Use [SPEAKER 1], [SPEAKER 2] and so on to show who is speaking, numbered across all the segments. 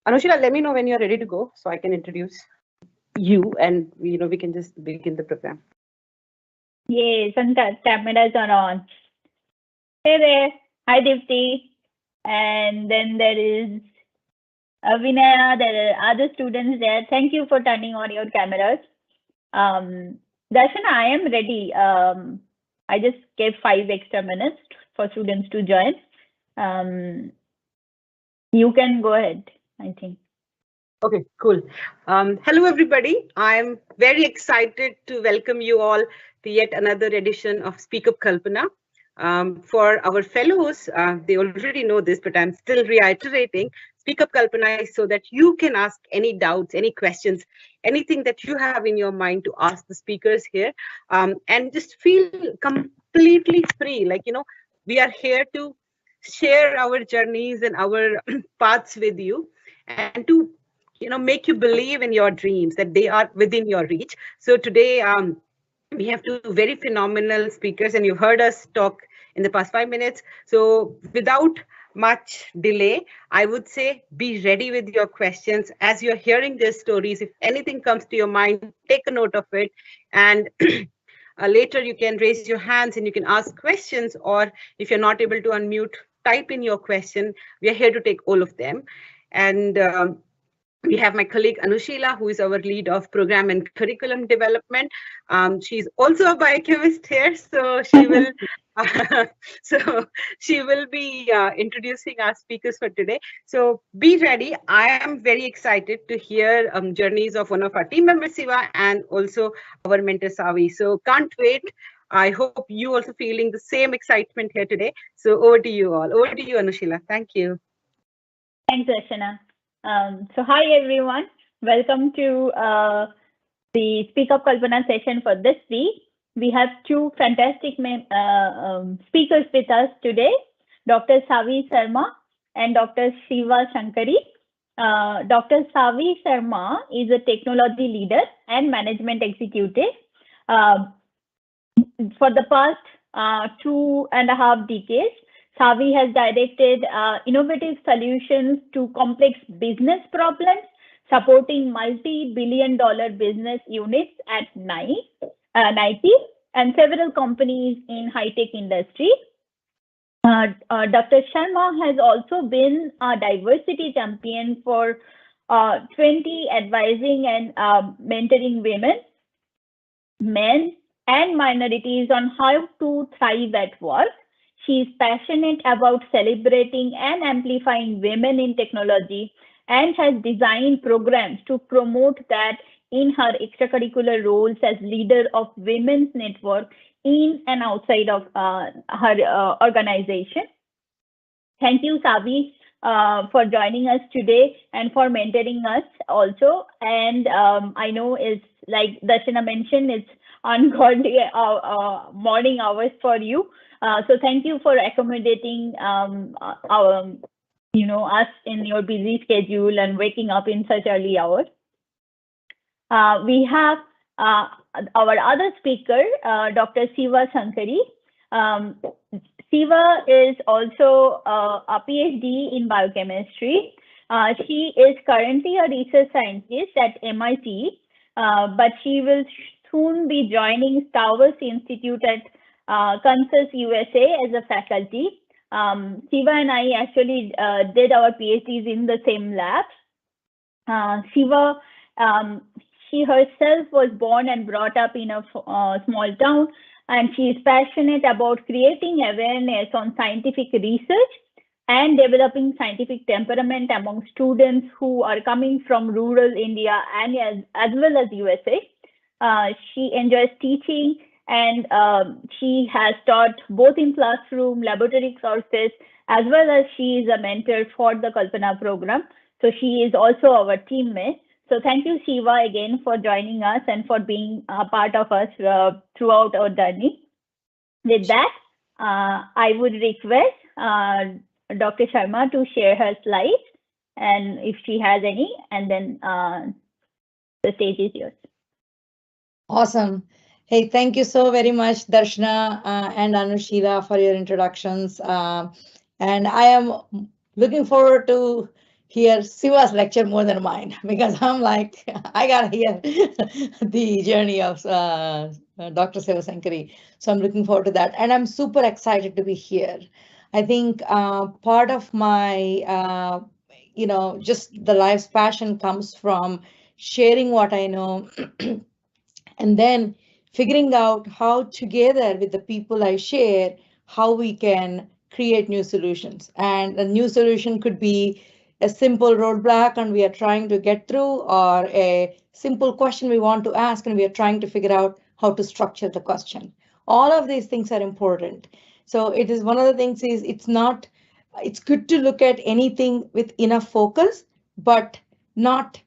[SPEAKER 1] Anushila, let me know when you're ready to go so I can introduce you and we can just begin the program.
[SPEAKER 2] Yes, and cameras are on. Hey there. Hi, Dipti. And then there is Vinaya. There are other students there. Thank you for turning on your cameras. Darshana, I am ready. I just gave 5 extra minutes for students to join. You can go ahead, I think.
[SPEAKER 1] Okay, cool. Hello, everybody. I'm very excited to welcome you all to yet another edition of Speak Up Kalpana. For our fellows, they already know this, but I'm still reiterating. Speak Up Kalpana is so that you can ask any doubts, any questions, anything that you have in your mind to ask the speakers here, and just feel completely free. Like, we are here to share our journeys and our paths with you and to make you believe in your dreams, that they are within your reach. So today we have 2 very phenomenal speakers, and you've heard us talk in the past 5 minutes. So without much delay, I would say be ready with your questions as you're hearing their stories. If anything comes to your mind, take a note of it, and later you can raise your hands and you can ask questions, or if you're not able to unmute, type in your question. We are here to take all of them. And we have my colleague Anushila, who is our lead of program and curriculum development. She's also a biochemist here, so she will she will be introducing our speakers for today. So be ready. I am very excited to hear journeys of one of our team members, Siva, and also our mentor Savi. So can't wait. I hope you also feeling the same excitement here today. So over to you all. Over to you, Anushila. Thank you.
[SPEAKER 2] Thanks, Darshana. So hi everyone, welcome to the Speak Up Kalpana session for this week. We have 2 fantastic speakers with us today, Dr. Savi Sarma and Dr. Siva Sankari. Dr. Savi Sarma is a technology leader and management executive. For the past 2.5 decades, Savi has directed innovative solutions to complex business problems, supporting multi-billion-dollar business units at Nike and several companies in high-tech industry. Dr. Sharma has also been a diversity champion for 20 advising and mentoring women, men, and minorities on how to thrive at work. She is passionate about celebrating and amplifying women in technology and has designed programs to promote that in her extracurricular roles as leader of women's network in and outside of her organization. Thank you, Savi, for joining us today and for mentoring us also. And I know it's like Darshana mentioned, it's ungodly morning hours for you. So thank you for accommodating our, us in your busy schedule and waking up in such early hours. We have our other speaker, Dr. Siva Sankari. Siva is also a PhD in biochemistry. She is currently a research scientist at MIT, but she will soon be joining Towers Institute at Kansas, USA as a faculty. Siva and I actually did our PhDs in the same lab. Siva, she herself was born and brought up in a small town, and she is passionate about creating awareness on scientific research and developing scientific temperament among students who are coming from rural India and as well as USA. She enjoys teaching, and she has taught both in classroom, laboratory courses, as well as she is a mentor for the Kalpana program. So she is also our teammate. So thank you, Siva, again for joining us and for being a part of us throughout our journey. With that, I would request Dr. Sharma to share her slides, and if she has any, and then the stage is yours.
[SPEAKER 3] Awesome. Hey, thank you so very much, Darshana and Anushila, for your introductions. And I am looking forward to hear Siva's lecture more than mine because I'm like, I gotta hear the journey of Dr. Siva Sankari. So I'm looking forward to that. And I'm super excited to be here. I think part of my, just the life's passion comes from sharing what I know and then figuring out how together with the people I share, how we can create new solutions. And a new solution could be a simple roadblock and we are trying to get through, or a simple question we want to ask and we are trying to figure out how to structure the question. All of these things are important. So it is one of the things is it's good to look at anything with enough focus, but not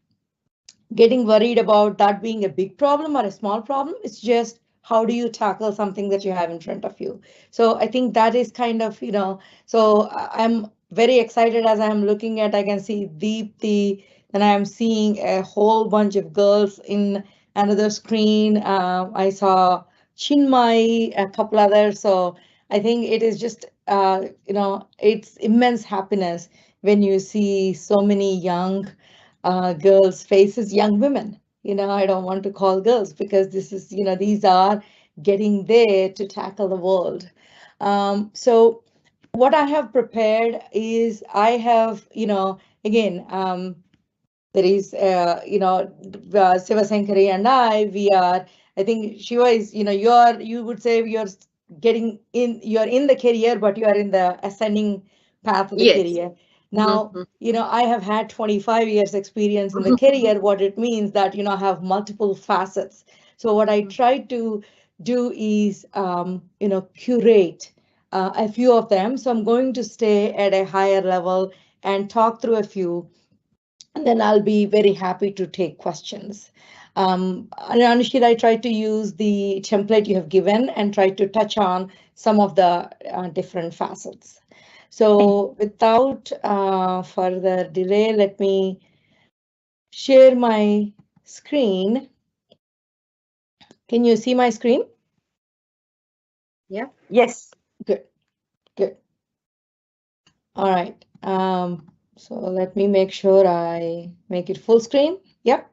[SPEAKER 3] getting worried about that being a big problem or a small problem. It's just how do you tackle something that you have in front of you. So I think that is kind of, so I'm very excited as I'm looking at, I can see Deepthi, and I'm seeing a whole bunch of girls in another screen. I saw Chinmay, a couple others. So I think it is just, it's immense happiness when you see so many young girls' faces, young women. I don't want to call girls because this is, these are getting there to tackle the world. So what I have prepared is I have, again, there is, Siva Sankari and I think Shiva is, you would say you're in the career, but you are in the ascending path of the
[SPEAKER 1] Yes.
[SPEAKER 3] career. Now, I have had 25 years experience in the career, what it means that, I have multiple facets. So what I try to do is, curate a few of them. So I'm going to stay at a higher level and talk through a few, and then I'll be very happy to take questions. And Anushit, I try to use the template you have given and try to touch on some of the different facets. So without further delay, let me share my screen. Can you see my screen?
[SPEAKER 1] Yeah. Yes.
[SPEAKER 3] Good. Good. All right. So let me make sure I make it full screen. Yep.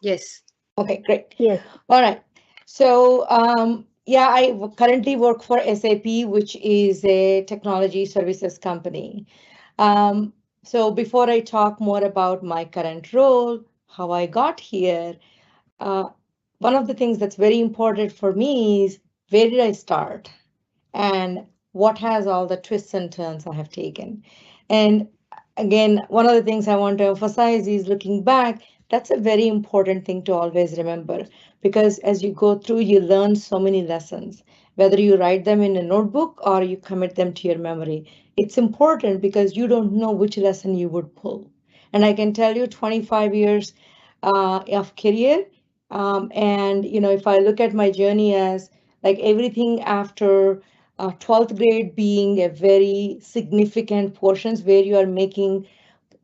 [SPEAKER 1] Yes.
[SPEAKER 3] Okay, great.
[SPEAKER 2] Yes.
[SPEAKER 3] All right. So I currently work for SAP, which is a technology services company. So before I talk more about my current role, how I got here, one of the things that's very important for me is where did I start and what has all the twists and turns I have taken. And again, one of the things I want to emphasize is looking back, that's a very important thing to always remember, because as you go through, you learn so many lessons, whether you write them in a notebook or you commit them to your memory. It's important because you don't know which lesson you would pull. And I can tell you 25 years of career. And, if I look at my journey as like everything after 12th grade being a very significant portions where you are making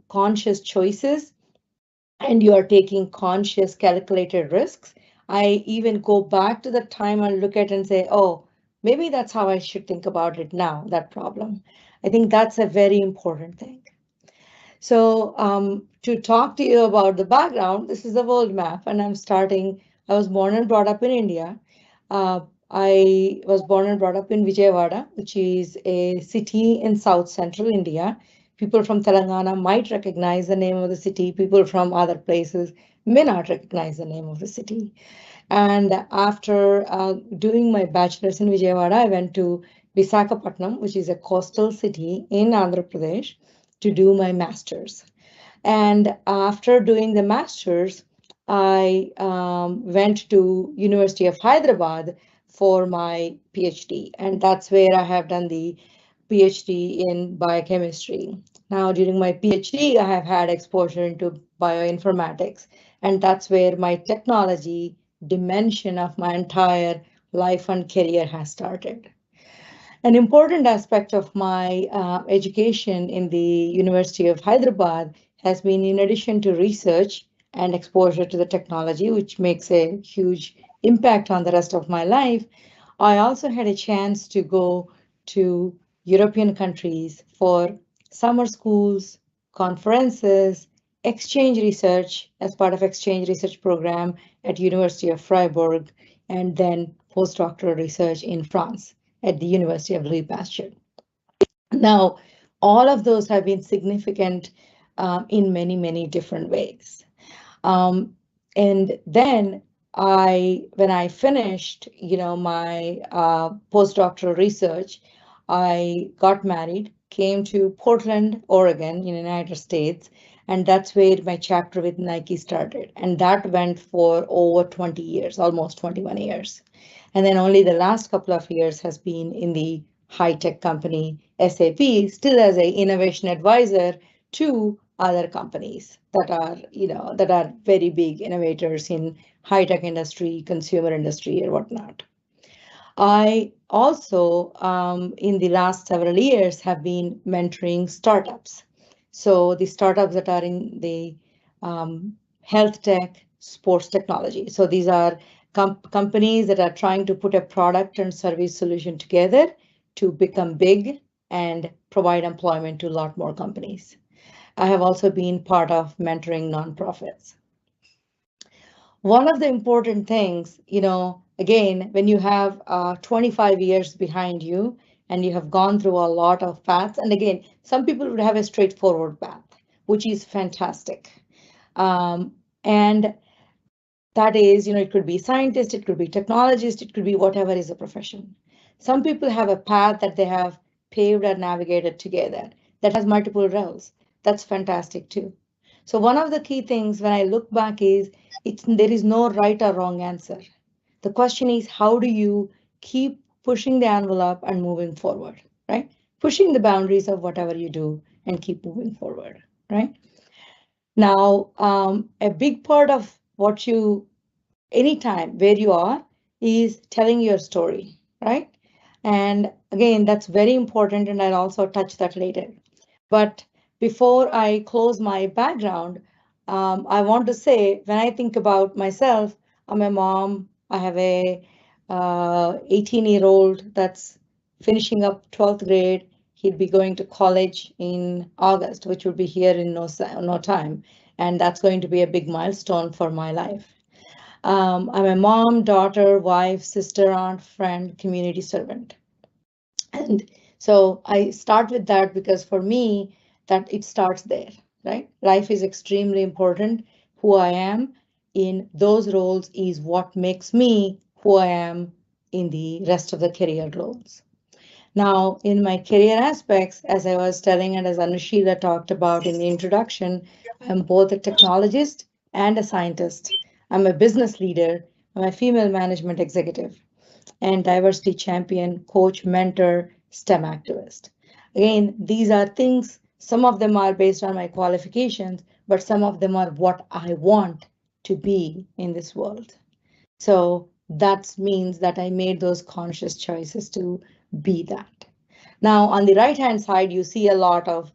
[SPEAKER 3] conscious choices and you are taking conscious calculated risks. I even go back to the time and look at and say, oh, maybe that's how I should think about it now, that problem. I think that's a very important thing. So to talk to you about the background, this is a world map and I was born and brought up in India. I was born and brought up in Vijayawada, which is a city in South Central India. People from Telangana might recognize the name of the city. People from other places may not recognize the name of the city. And after doing my bachelor's in Vijayawada, I went to Visakhapatnam, which is a coastal city in Andhra Pradesh, to do my master's. And after doing the master's, I went to University of Hyderabad for my PhD, and that's where I have done the PhD in biochemistry. Now, during my PhD, I have had exposure into bioinformatics, and that's where my technology dimension of my entire life and career has started. An important aspect of my education in the University of Hyderabad has been, in addition to research and exposure to the technology, which makes a huge impact on the rest of my life, I also had a chance to go to European countries for summer schools, conferences, exchange research as part of exchange research program at University of Freiburg, and then postdoctoral research in France at the University of Louis Pasteur. Now, all of those have been significant in many, many different ways. And then when I finished, my postdoctoral research, I got married, came to Portland, Oregon, in the United States, and that's where my chapter with Nike started. And that went for over 20 years, almost 21 years. And then only the last couple of years has been in the high-tech company SAP, still as an innovation advisor to other companies that are very big innovators in high-tech industry, consumer industry, or whatnot. I also, in the last several years, have been mentoring startups. So the startups that are in the health tech, sports technology. So these are companies that are trying to put a product and service solution together to become big and provide employment to a lot more companies. I have also been part of mentoring nonprofits. One of the important things, again, when you have 25 years behind you and you have gone through a lot of paths, and again, some people would have a straightforward path, which is fantastic. And that is, it could be scientist, it could be technologist, it could be whatever is a profession. Some people have a path that they have paved or navigated together that has multiple roles. That's fantastic too. So one of the key things when I look back is there is no right or wrong answer. The question is, how do you keep pushing the envelope and moving forward, right? Pushing the boundaries of whatever you do and keep moving forward, right? Now, a big part of what anytime where you are is telling your story, right? And again, that's very important, and I'll also touch that later. But before I close my background, I want to say, when I think about myself, I'm a mom. I have a 18-year-old that's finishing up 12th grade. He'd be going to college in August, which will be here in no time. And that's going to be a big milestone for my life. I'm a mom, daughter, wife, sister, aunt, friend, community servant. And so I start with that because for me, that it starts there, right? Life is extremely important. Who I am in those roles is what makes me who I am in the rest of the career roles. Now, in my career aspects, as I was telling and as Anushila talked about in the introduction, I'm both a technologist and a scientist. I'm a business leader. I'm a female management executive and diversity champion, coach, mentor, STEM activist. Again, these are things, some of them are based on my qualifications, but some of them are what I want to be in this world. So that means that I made those conscious choices to be that. Now, on the right-hand side, you see a lot of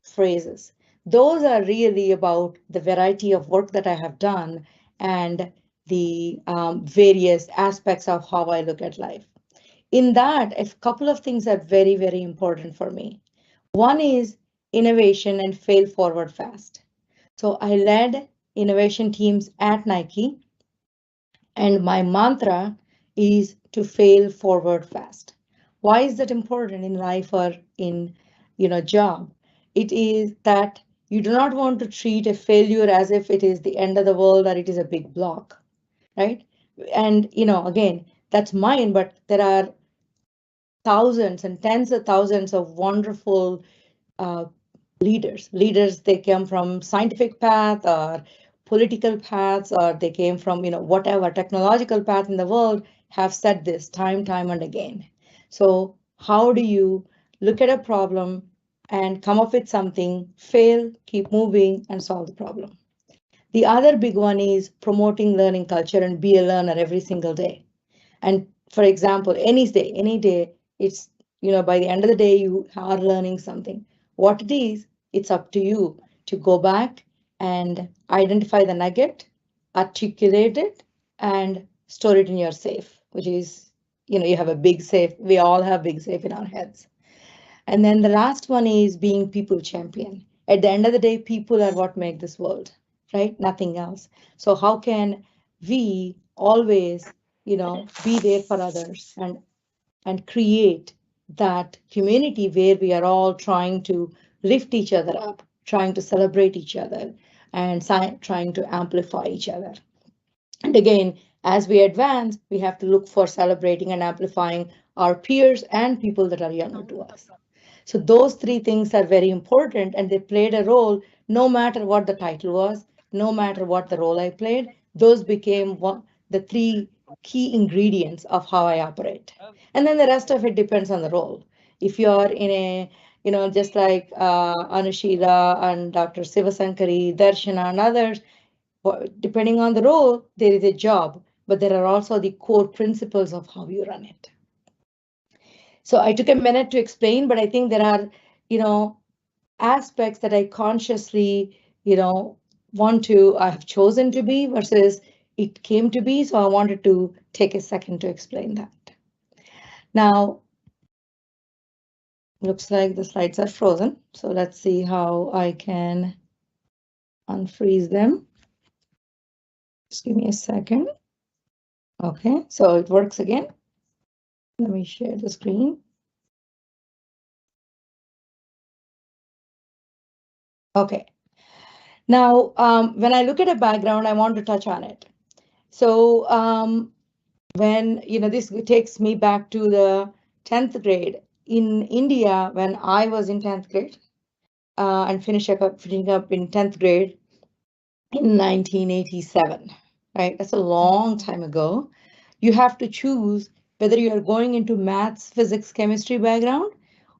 [SPEAKER 3] phrases. Those are really about the variety of work that I have done and the various aspects of how I look at life. In that, a couple of things are very, very important for me. One is innovation and fail forward fast. So I led innovation teams at Nike, and my mantra is to fail forward fast. Why is that important in life or in job? It is that you do not want to treat a failure as if it is the end of the world or it is a big block, right? And again, that's mine, but there are thousands and tens of thousands of wonderful leaders. They come from scientific path or political paths, or they came from whatever technological path in the world, have said this time and again. So how do you look at a problem and come up with something, fail, keep moving, and solve the problem? The other big one is promoting learning culture and be a learner every single day. And for example, any day, it's, by the end of the day, you are learning something. What it is, it's up to you to go back and identify the nugget, articulate it, and store it in your safe, which is, you have a big safe. We all have big safe in our heads. And then the last one is being people champion. At the end of the day, people are what make this world, right? Nothing else. So how can we always, be there for others and create that community where we are all trying to lift each other up, trying to celebrate each other, and trying to amplify each other. And again, as we advance, we have to look for celebrating and amplifying our peers and people that are younger to us. So those three things are very important, and they played a role no matter what the title was, no matter what the role I played. Those became the three key ingredients of how I operate. And then the rest of it depends on the role. If you're in a, just like Anushila and Dr.Siva, Sankari, Darshana, and others, depending on the role, there is a job, but there are also the core principles of how you run it. So I took a minute to explain, but I think there are, aspects that I consciously, I have chosen to be versus it came to be. So I wanted to take a second to explain that. Now, looks like the slides are frozen. So let's see how I can unfreeze them. Just give me a second. Okay, so it works again. Let me share the screen. Okay. Now, when I look at a background, I want to touch on it. So when, this takes me back to the 10th grade in India, when I was in 10th grade and finishing up in 10th grade in 1987, right? That's a long time ago. You have to choose whether you are going into maths, physics, chemistry background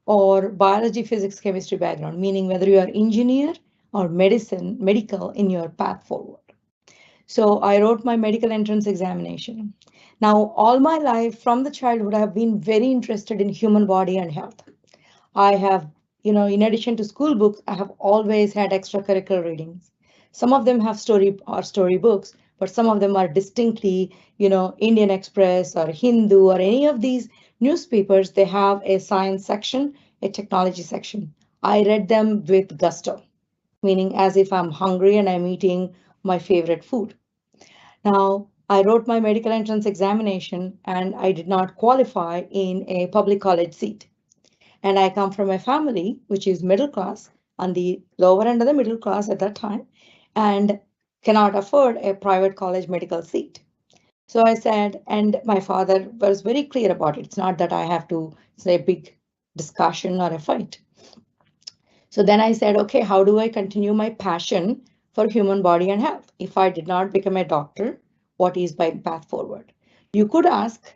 [SPEAKER 3] or biology, physics, chemistry background, meaning whether you are engineer or medical in your path forward. So I wrote my medical entrance examination. Now, all my life from the childhood, I have been very interested in human body and health. I have, in addition to school books, I have always had extracurricular readings. Some of them have story books, but some of them are distinctly, Indian Express or Hindu or any of these newspapers. They have a science section, a technology section. I read them with gusto, meaning as if I'm hungry and I'm eating my favorite food. Now, I wrote my medical entrance examination and I did not qualify in a public college seat. And I come from a family which is middle class, on the lower end of the middle class at that time, and cannot afford a private college medical seat. So I said, and my father was very clear about it. It's not that I have to say a big discussion or a fight. So then I said, okay, how do I continue my passion for human body and health? If I did not become a doctor, what is my path forward? You could ask,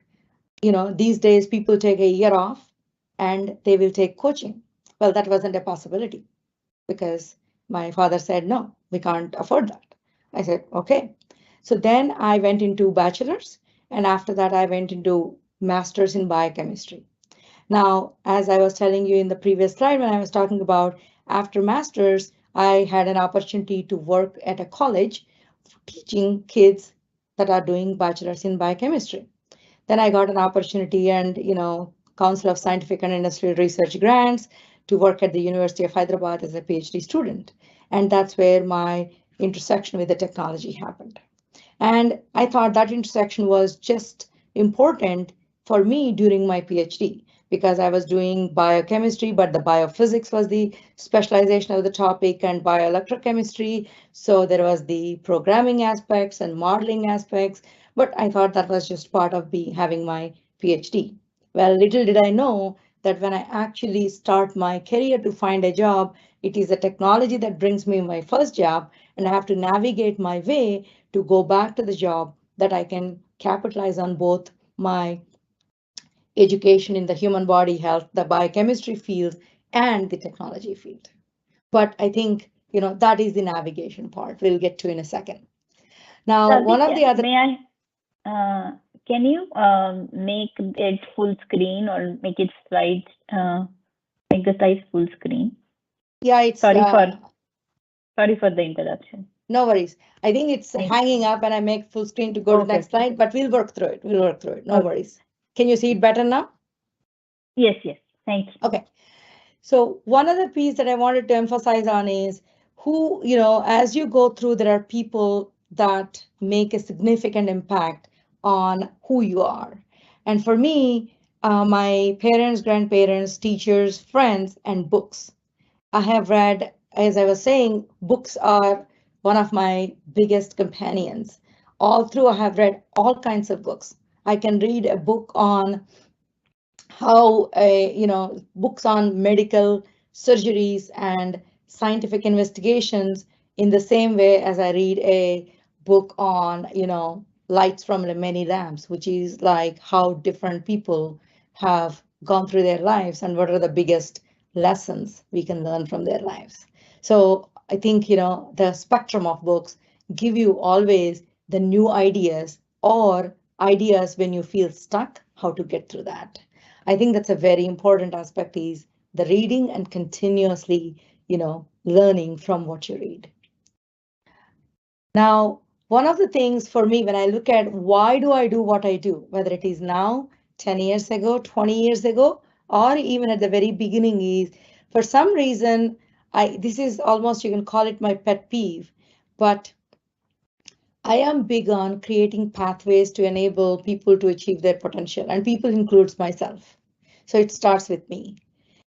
[SPEAKER 3] these days people take a year off and they will take coaching. Well, that wasn't a possibility because my father said, no, we can't afford that. I said, okay. So then I went into bachelor's, and after that I went into master's in biochemistry. Now, as I was telling you in the previous slide, when I was talking about after master's, I had an opportunity to work at a college teaching kids that are doing bachelor's in biochemistry. Then I got an opportunity and, Council of Scientific and Industrial Research grants to work at the University of Hyderabad as a PhD student. And that's where my intersection with the technology happened. And I thought that intersection was just important for me during my PhD because I was doing biochemistry, but the biophysics was the specialization of the topic and bioelectrochemistry. So there was the programming aspects and modeling aspects, but I thought that was just part of having my PhD. Well, little did I know that when I actually start my career to find a job, it is a technology that brings me my first job, and I have to navigate my way to go back to the job that I can capitalize on both my education in the human body health, the biochemistry field, and the technology field. But I think, that is the navigation part. We'll get to in a second. Now,
[SPEAKER 2] Savi,
[SPEAKER 3] one of the other.
[SPEAKER 2] May I? Can you make it full screen or make it slide? Make the slides full screen.
[SPEAKER 3] Yeah, it's.
[SPEAKER 2] Sorry for the interruption.
[SPEAKER 3] No worries. I think it's hanging up and I make full screen to go to the next slide, but we'll work through it. No worries. Can you see it better now?
[SPEAKER 2] Yes. Thank you.
[SPEAKER 3] Okay. So one other piece that I wanted to emphasize on is who, as you go through, there are people that make a significant impact on who you are. And for me, my parents, grandparents, teachers, friends, and books. I have read, as I was saying, books are one of my biggest companions. All through, I have read all kinds of books. I can read a book on how, books on medical surgeries and scientific investigations in the same way as I read a book on, lights from the many lamps, which is like how different people have gone through their lives and what are the biggest lessons we can learn from their lives. So I think, the spectrum of books give you always the new ideas or ideas when you feel stuck, how to get through that. I think that's a very important aspect is the reading and continuously, learning from what you read. Now, one of the things for me, when I look at why do I do what I do, whether it is now, 10 years ago, 20 years ago, or even at the very beginning is, for some reason, this is almost, you can call it my pet peeve, but I am big on creating pathways to enable people to achieve their potential, and people includes myself. So it starts with me.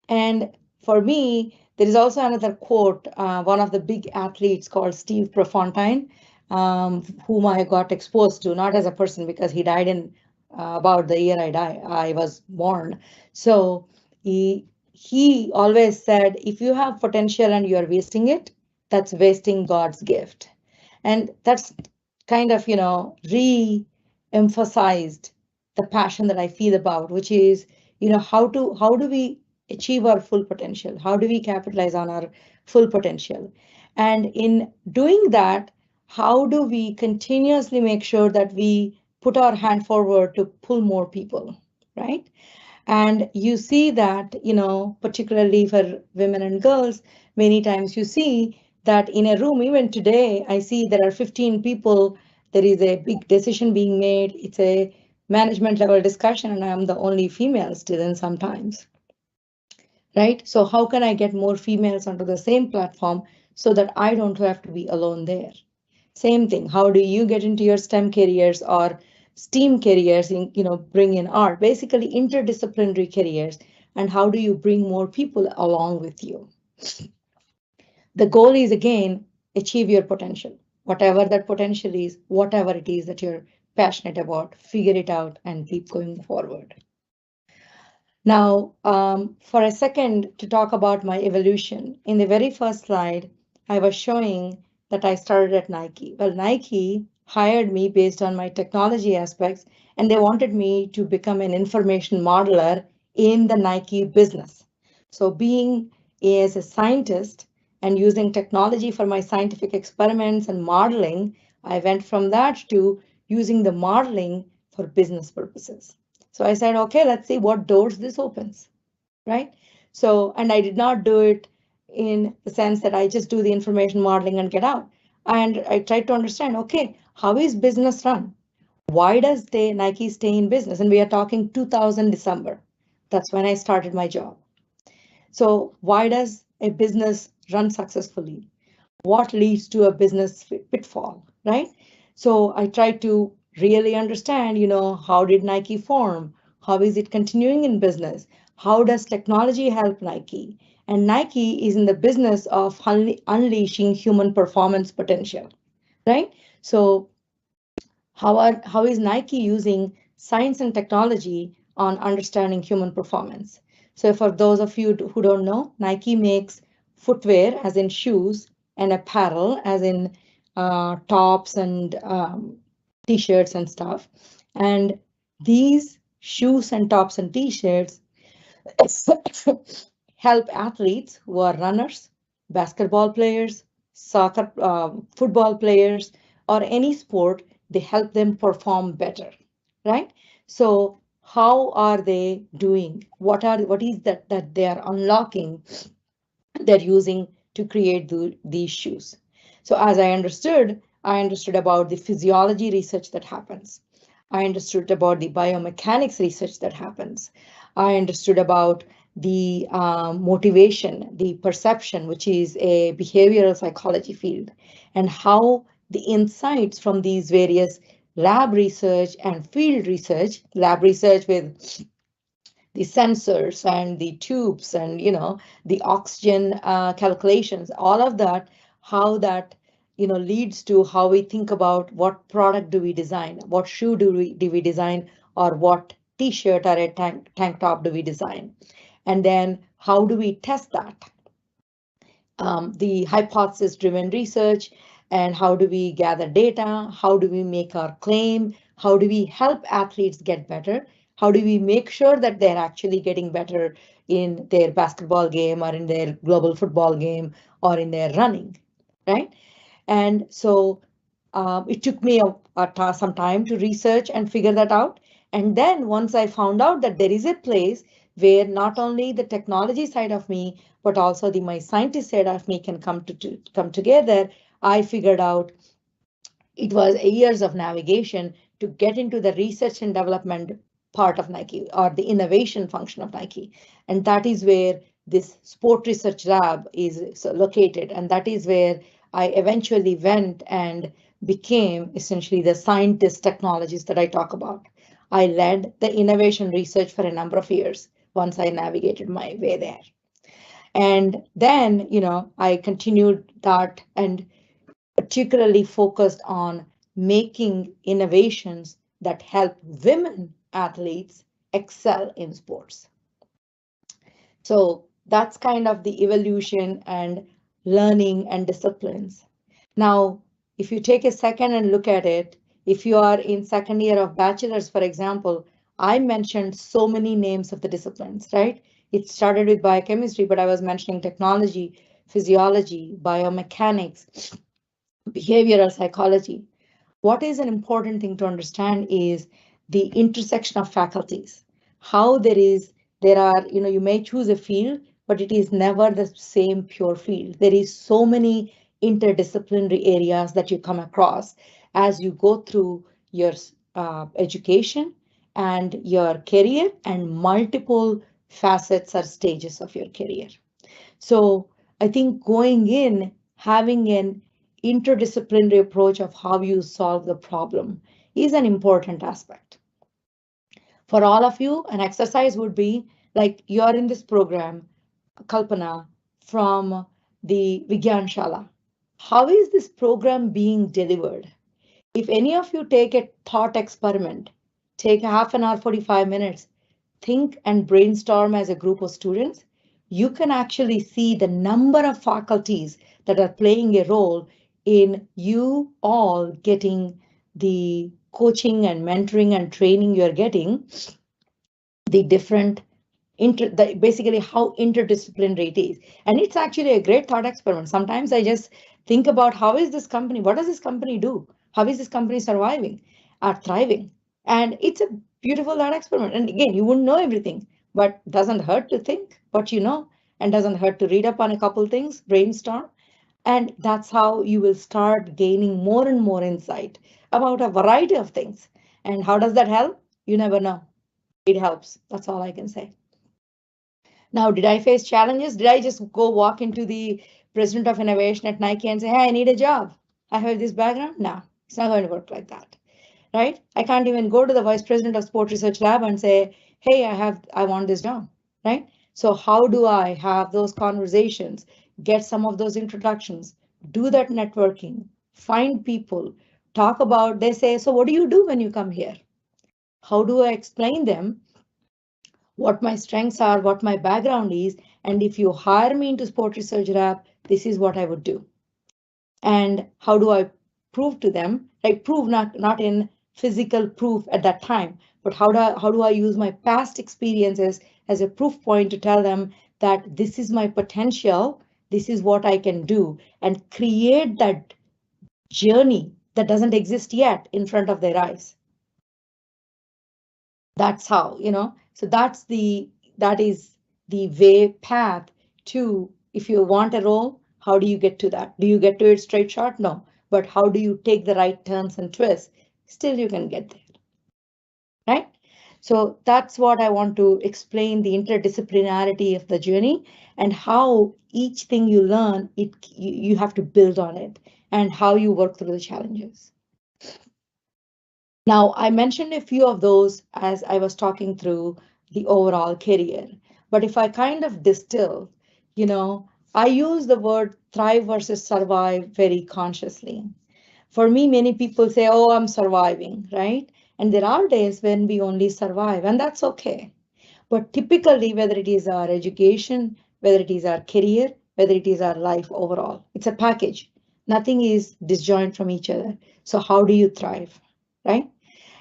[SPEAKER 3] And for me, there is also another quote, one of the big athletes called Steve Prefontaine, whom I got exposed to, not as a person because he died in about the year I was born. So he always said, if you have potential and you are wasting it, that's wasting God's gift. And that's kind of, re-emphasized the passion that I feel about, which is, how do we achieve our full potential? How do we capitalize on our full potential? And in doing that, how do we continuously make sure that we put our hand forward to pull more people, right? And you see that, particularly for women and girls, many times you see that in a room, even today, I see there are 15 people, there is a big decision being made. It's a management level discussion, and I'm the only female still in sometimes, right? So how can I get more females onto the same platform so that I don't have to be alone there? Same thing, how do you get into your STEM careers or STEAM careers, bring in art, basically interdisciplinary careers, and how do you bring more people along with you? The goal is, again, achieve your potential, whatever that potential is, whatever it is that you're passionate about, figure it out and keep going forward. Now, for a second to talk about my evolution, in the very first slide, I was showing that I started at Nike. Well, Nike hired me based on my technology aspects, and they wanted me to become an information modeler in the Nike business. So being as a scientist and using technology for my scientific experiments and modeling, I went from that to using the modeling for business purposes. So I said, okay, let's see what doors this opens, right? So, and I did not do it in the sense that I just do the information modeling and get out. And I tried to understand, okay, how is business run? Why does Nike stay in business? And we are talking 2000 December. That's when I started my job. So why does a business run successfully? What leads to a business pitfall, right? So I tried to really understand, how did Nike form? How is it continuing in business? How does technology help Nike? And Nike is in the business of unleashing human performance potential, right? So how is Nike using science and technology on understanding human performance? So for those of you who don't know, Nike makes footwear, as in shoes, and apparel, as in tops and t-shirts and stuff. And these shoes and tops and t-shirts help athletes who are runners, basketball players, soccer, football players, or any sport. They help them perform better, right? So how are they doing? What is that they are unlocking, they're using to create these shoes? So as I understood about the physiology research that happens. I understood about the biomechanics research that happens. I understood about the motivation, the perception, which is a behavioral psychology field, and how the insights from these various lab research and field research, lab research with the sensors and the tubes and the oxygen calculations, all of that, how that leads to how we think about what product do we design, what shoe do we design, or what t-shirt or a tank top do we design, and then how do we test that, the hypothesis driven research, and how do we gather data, how do we make our claim, how do we help athletes get better, how do we make sure that they're actually getting better in their basketball game or in their global football game or in their running, right? And so it took me some time to research and figure that out. And then once I found out that there is a place where not only the technology side of me, but also my scientist side of me can come together, I figured out it was years of navigation to get into the research and development part of Nike, or the innovation function of Nike. And that is where this sport research lab is located. And that is where I eventually went and became essentially the scientist technologist that I talk about. I led the innovation research for a number of years once I navigated my way there. And then, I continued that and particularly focused on making innovations that help women athletes excel in sports. So that's kind of the evolution and learning and disciplines. Now, if you take a second and look at it, if you are in second year of bachelor's, for example, I mentioned so many names of the disciplines, right? It started with biochemistry, but I was mentioning technology, physiology, biomechanics, behavioral psychology. What is an important thing to understand is the intersection of faculties, how there are, you may choose a field, but it is never the same pure field. There is so many interdisciplinary areas that you come across as you go through your education and your career and multiple facets or stages of your career. So I think going in, having an interdisciplinary approach of how you solve the problem is an important aspect. For all of you, an exercise would be like you're in this program, Kalpana, from the Vigyan Shala. How is this program being delivered? If any of you take a thought experiment, take a half an hour, 45 minutes, think and brainstorm as a group of students, you can actually see the number of faculties that are playing a role in you all getting the coaching and mentoring and training you're getting, the different basically how interdisciplinary it is. And it's actually a great thought experiment. Sometimes I just think about how is this company, what does this company do? How is this company surviving or thriving? And it's a beautiful thought experiment. And again, you wouldn't know everything, but doesn't hurt to think what you know, and doesn't hurt to read up on a couple things, brainstorm. And that's how you will start gaining more and more insight about a variety of things. And how does that help? You never know. It helps. That's all I can say. Now, did I face challenges? Did I just go walk into the president of innovation at Nike and say, hey, I need a job. I have this background? No, it's not going to work like that, right? I can't even go to the vice president of sport research lab and say, hey, I want this job, right? So how do I have those conversations, get some of those introductions, do that networking, find people, talk about, they say, so what do you do when you come here? How do I explain them what my strengths are, what my background is, and if you hire me into sport research lab, this is what I would do. And how do I prove to them, like prove not in physical proof at that time, but how do I use my past experiences as a proof point to tell them that this is my potential, this is what I can do, and create that journey that doesn't exist yet in front of their eyes. That's how, so that is the way path to, if you want a role, how do you get to that? Do you get to it straight shot? No, but how do you take the right turns and twists? Still you can get there, right? So that's what I want to explain, the interdisciplinarity of the journey and how each thing you learn, you have to build on it and how you work through the challenges. Now, I mentioned a few of those as I was talking through the overall career, but if I kind of distill, I use the word thrive versus survive very consciously. For me, many people say, oh, I'm surviving, right? And there are days when we only survive, and that's okay. But typically, whether it is our education, whether it is our career, whether it is our life overall, it's a package. Nothing is disjoint from each other. So how do you thrive, right?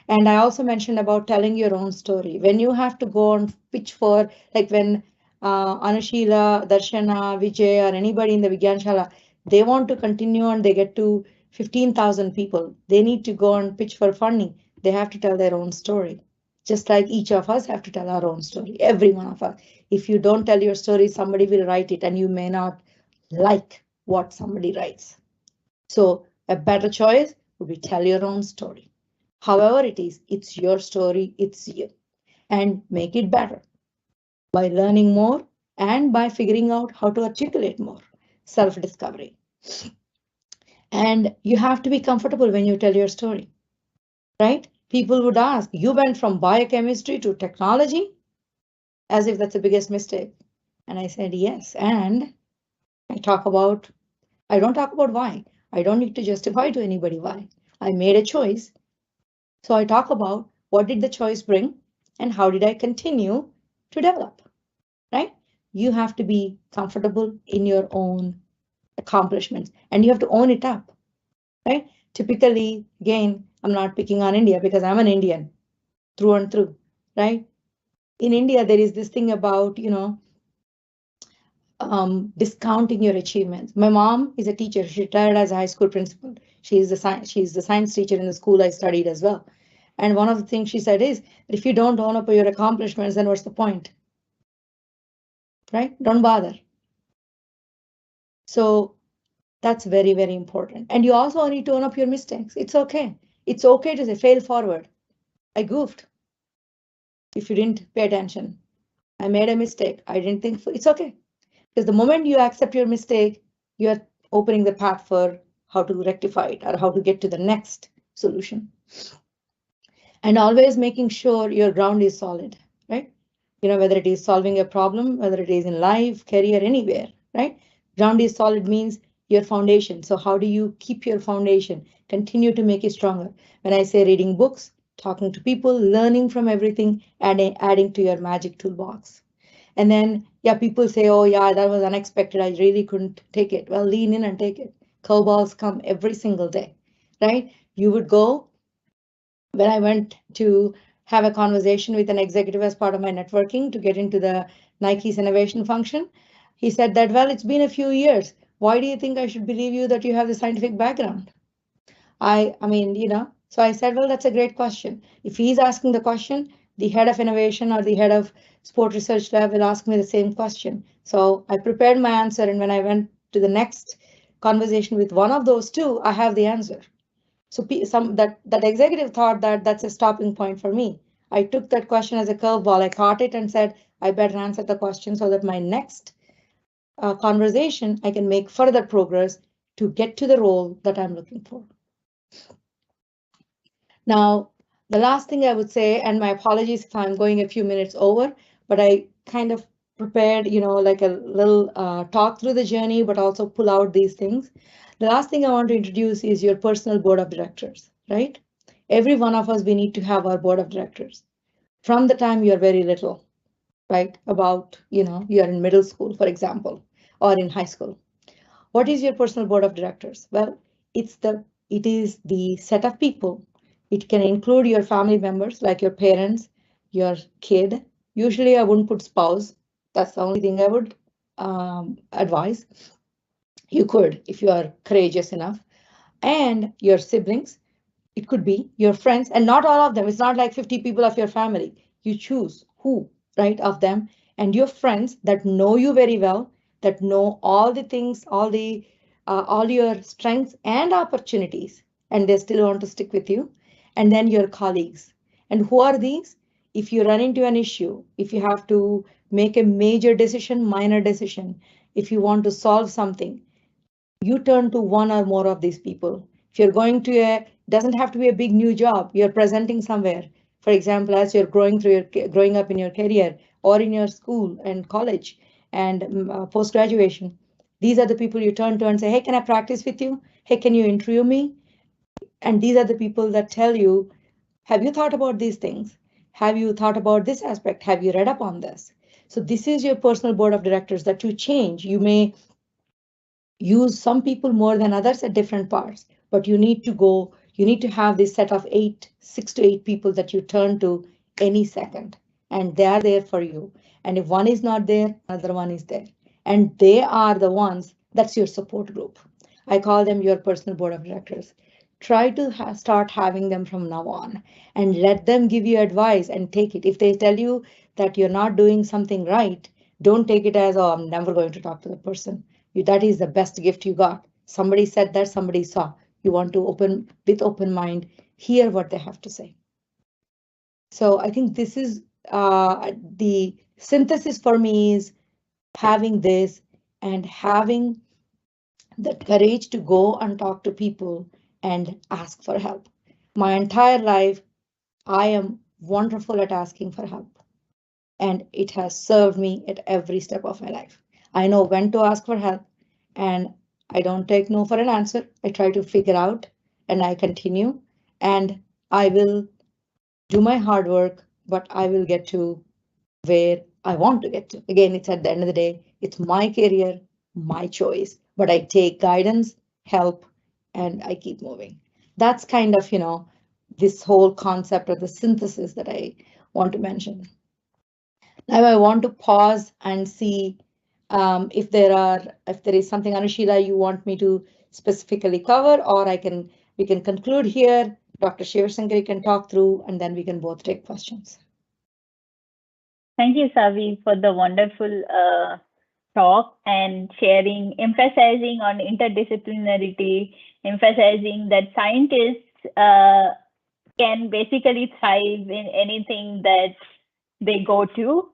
[SPEAKER 3] And I also mentioned about telling your own story. When you have to go and pitch for, like when Anushila, Darshana, Vijay, or anybody in the Vigyanshala, they want to continue and they get to 15,000 people. They need to go and pitch for funding. They have to tell their own story. Just like each of us have to tell our own story, every one of us. If you don't tell your story, somebody will write it and you may not like what somebody writes. So a better choice would be tell your own story. However it is, it's your story, it's you. And make it better by learning more and by figuring out how to articulate more, self-discovery. And you have to be comfortable when you tell your story, right? People would ask, you went from biochemistry to technology? As if that's the biggest mistake. And I said, yes. And I don't talk about why. I don't need to justify to anybody why. I made a choice. So I talk about what did the choice bring and how did I continue to develop, right? You have to be comfortable in your own accomplishments and you have to own it up, right? Typically, again, I'm not picking on India because I'm an Indian through and through, right? In India, there is this thing about, discounting your achievements. My mom is a teacher. She retired as a high school principal. She's the science teacher in the school I studied as well. And one of the things she said is, if you don't own up your accomplishments, then what's the point? Right? Don't bother. So that's very, very important. And you also need to own up your mistakes. It's okay. It's okay to say, fail forward. I goofed. If you didn't pay attention, I made a mistake. I didn't think, it's okay. Because the moment you accept your mistake, you're opening the path for how to rectify it or how to get to the next solution. And always making sure your ground is solid, right? Whether it is solving a problem, whether it is in life, career, anywhere, right? Ground is solid means your foundation. So how do you keep your foundation? Continue to make it stronger. When I say reading books, talking to people, learning from everything, adding to your magic toolbox. And then, yeah, people say, oh, yeah, that was unexpected. I really couldn't take it. Well, lean in and take it. Curveballs come every single day, right? You would go, when I went to have a conversation with an executive as part of my networking to get into the Nike's innovation function, he said that, well, it's been a few years. Why do you think I should believe you that you have the scientific background? I mean, so I said, well, that's a great question. If he's asking the question, the head of innovation or the head of sport research lab will ask me the same question. So I prepared my answer. And when I went to the next conversation with one of those two, I have the answer. So that executive thought that that's a stopping point for me. I took that question as a curveball. I caught it and said, I better answer the question so that my next conversation, I can make further progress to get to the role that I'm looking for. Now, the last thing I would say, and my apologies if I'm going a few minutes over, but I kind of prepared, like a little talk through the journey, but also pull out these things. The last thing I want to introduce is your personal board of directors, right? Every one of us, we need to have our board of directors from the time you're very little, right? About, you're in middle school, for example, or in high school. What is your personal board of directors? Well, it is the set of people. It can include your family members, like your parents, your kid. Usually I wouldn't put spouse. That's the only thing I would advise. You could, if you are courageous enough. And your siblings. It could be your friends, and not all of them. It's not like 50 people of your family. You choose who, right, of them. And your friends that know you very well, that know all the things, all your strengths and opportunities, and they still want to stick with you. And then your colleagues. And who are these? if you run into an issue, if you have to make a major decision, minor decision, if you want to solve something, you turn to one or more of these people. If you're going to doesn't have to be a big new job, you're presenting somewhere. For example, as you're growing up in your career or in your school and college and post graduation, these are the people you turn to and say, hey, can I practice with you? Hey, can you interview me? And these are the people that tell you, have you thought about these things? Have you thought about this aspect? Have you read up on this? So this is your personal board of directors that you change. You may use some people more than others at different parts, but you need to have this set of 6 to 8 people that you turn to any second, and they are there for you. And if one is not there, another one is there. And they are the ones, that's your support group. I call them your personal board of directors. Try to start having them from now on and let them give you advice and take it. If they tell you that you're not doing something right, don't take it as, oh, I'm never going to talk to the person. That is the best gift you got. Somebody said that, somebody saw. You want to with open mind, hear what they have to say. So I think this is the synthesis for me, is having this and having the courage to go and talk to people and ask for help. My entire life, I am wonderful at asking for help, and it has served me at every step of my life. I know when to ask for help, and I don't take no for an answer. I try to figure out and I continue, and I will do my hard work, but I will get to where I want to get to. Again, it's at the end of the day, it's my career, my choice, but I take guidance, help, and I keep moving. That's kind of, this whole concept of the synthesis that I want to mention. Now I want to pause and see if there is something, Anushila, you want me to specifically cover, or we can conclude here. Dr. Sankari can talk through, and then we can both take questions.
[SPEAKER 2] Thank you, Savi, for the wonderful talk and sharing, emphasizing on interdisciplinarity, emphasizing that scientists can basically thrive in anything that they go to,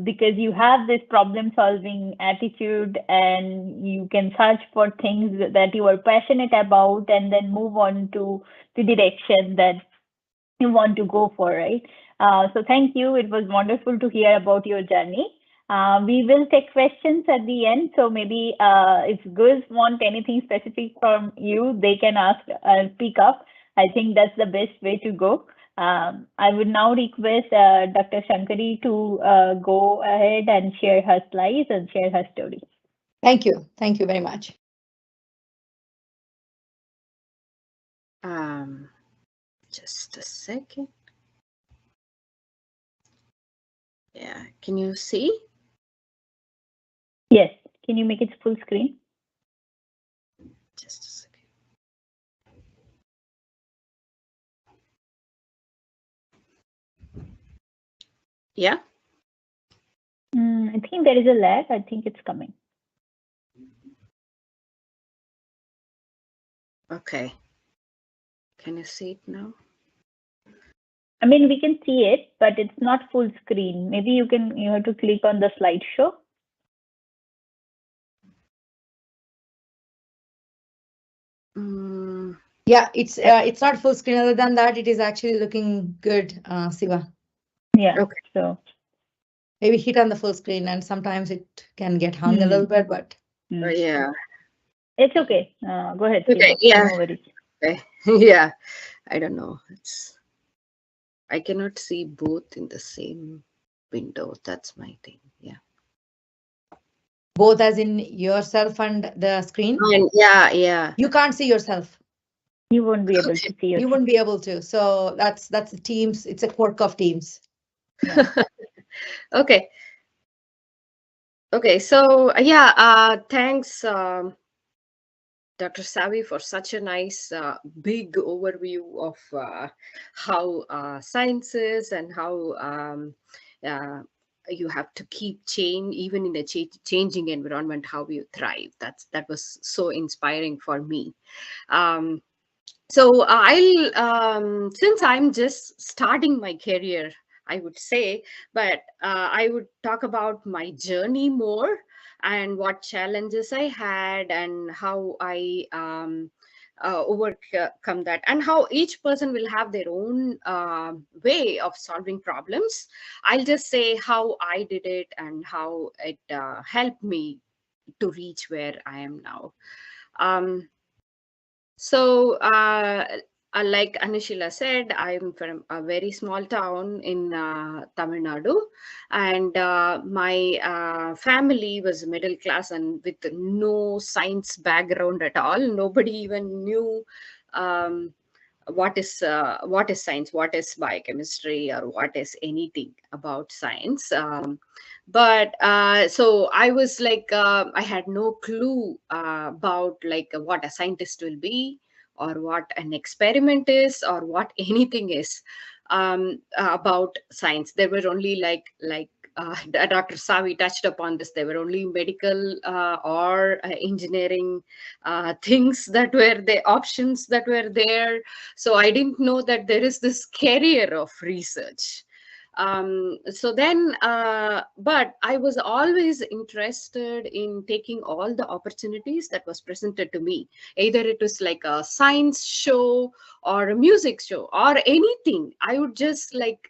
[SPEAKER 2] because you have this problem-solving attitude and you can search for things that you are passionate about and then move on to the direction that you want to go for, right? So thank you. It was wonderful to hear about your journey. We will take questions at the end. So maybe if girls want anything specific from you, they can ask, speak up. I think that's the best way to go. I would now request Dr. Sankari to go ahead and share her slides and share her story.
[SPEAKER 3] Thank you. Thank you very much.
[SPEAKER 4] Just a second. Yeah, can you see?
[SPEAKER 2] Yes. Can you make it full screen?
[SPEAKER 4] Just a second. Yeah.
[SPEAKER 2] I think there is a lag. I think it's coming.
[SPEAKER 4] Okay. Can you see it now?
[SPEAKER 2] I mean, we can see it, but it's not full screen. Maybe you have to click on the slideshow.
[SPEAKER 3] Yeah, it's not full screen. Other than that, it is actually looking good, Siva.
[SPEAKER 2] Yeah.
[SPEAKER 4] Okay.
[SPEAKER 2] So
[SPEAKER 3] maybe hit on the full screen, and sometimes it can get hung a little bit, but
[SPEAKER 4] yeah.
[SPEAKER 2] It's okay. Go ahead.
[SPEAKER 4] Okay.
[SPEAKER 2] Siva.
[SPEAKER 4] Yeah.
[SPEAKER 2] No worries.
[SPEAKER 4] Okay. Yeah. I don't know. I cannot see both in the same window. That's my thing. Yeah.
[SPEAKER 3] Both as in yourself and the screen?
[SPEAKER 4] And yeah.
[SPEAKER 3] You can't see yourself.
[SPEAKER 2] You won't be able to see yourself.
[SPEAKER 3] You wouldn't be able to. So that's the Teams. It's a quirk of Teams.
[SPEAKER 2] Yeah.
[SPEAKER 4] Okay. Okay. So yeah. Thanks, Dr. Savi, for such a nice big overview of how science is and how you have to keep change even in a changing environment, how you thrive. That was so inspiring for me. So I'll since I'm just starting my career, I would say. But I would talk about my journey more, and what challenges I had, and how I overcome that, and how each person will have their own way of solving problems. I'll just say how I did it and how it helped me to reach where I am now. Um, so, like Anushila said, I'm from a very small town in Tamil Nadu, and my family was middle class and with no science background at all. Nobody even knew um, what is science, what is biochemistry, or what is anything about science. But so I was like, I had no clue about like what a scientist will be, or what an experiment is, or what anything is about science. There were only like Dr. Savi touched upon this. There were only medical or engineering things that were the options that were there. So I didn't know that there is this career of research. But I was always interested in taking all the opportunities that was presented to me. Either it was like a science show or a music show or anything. I would just like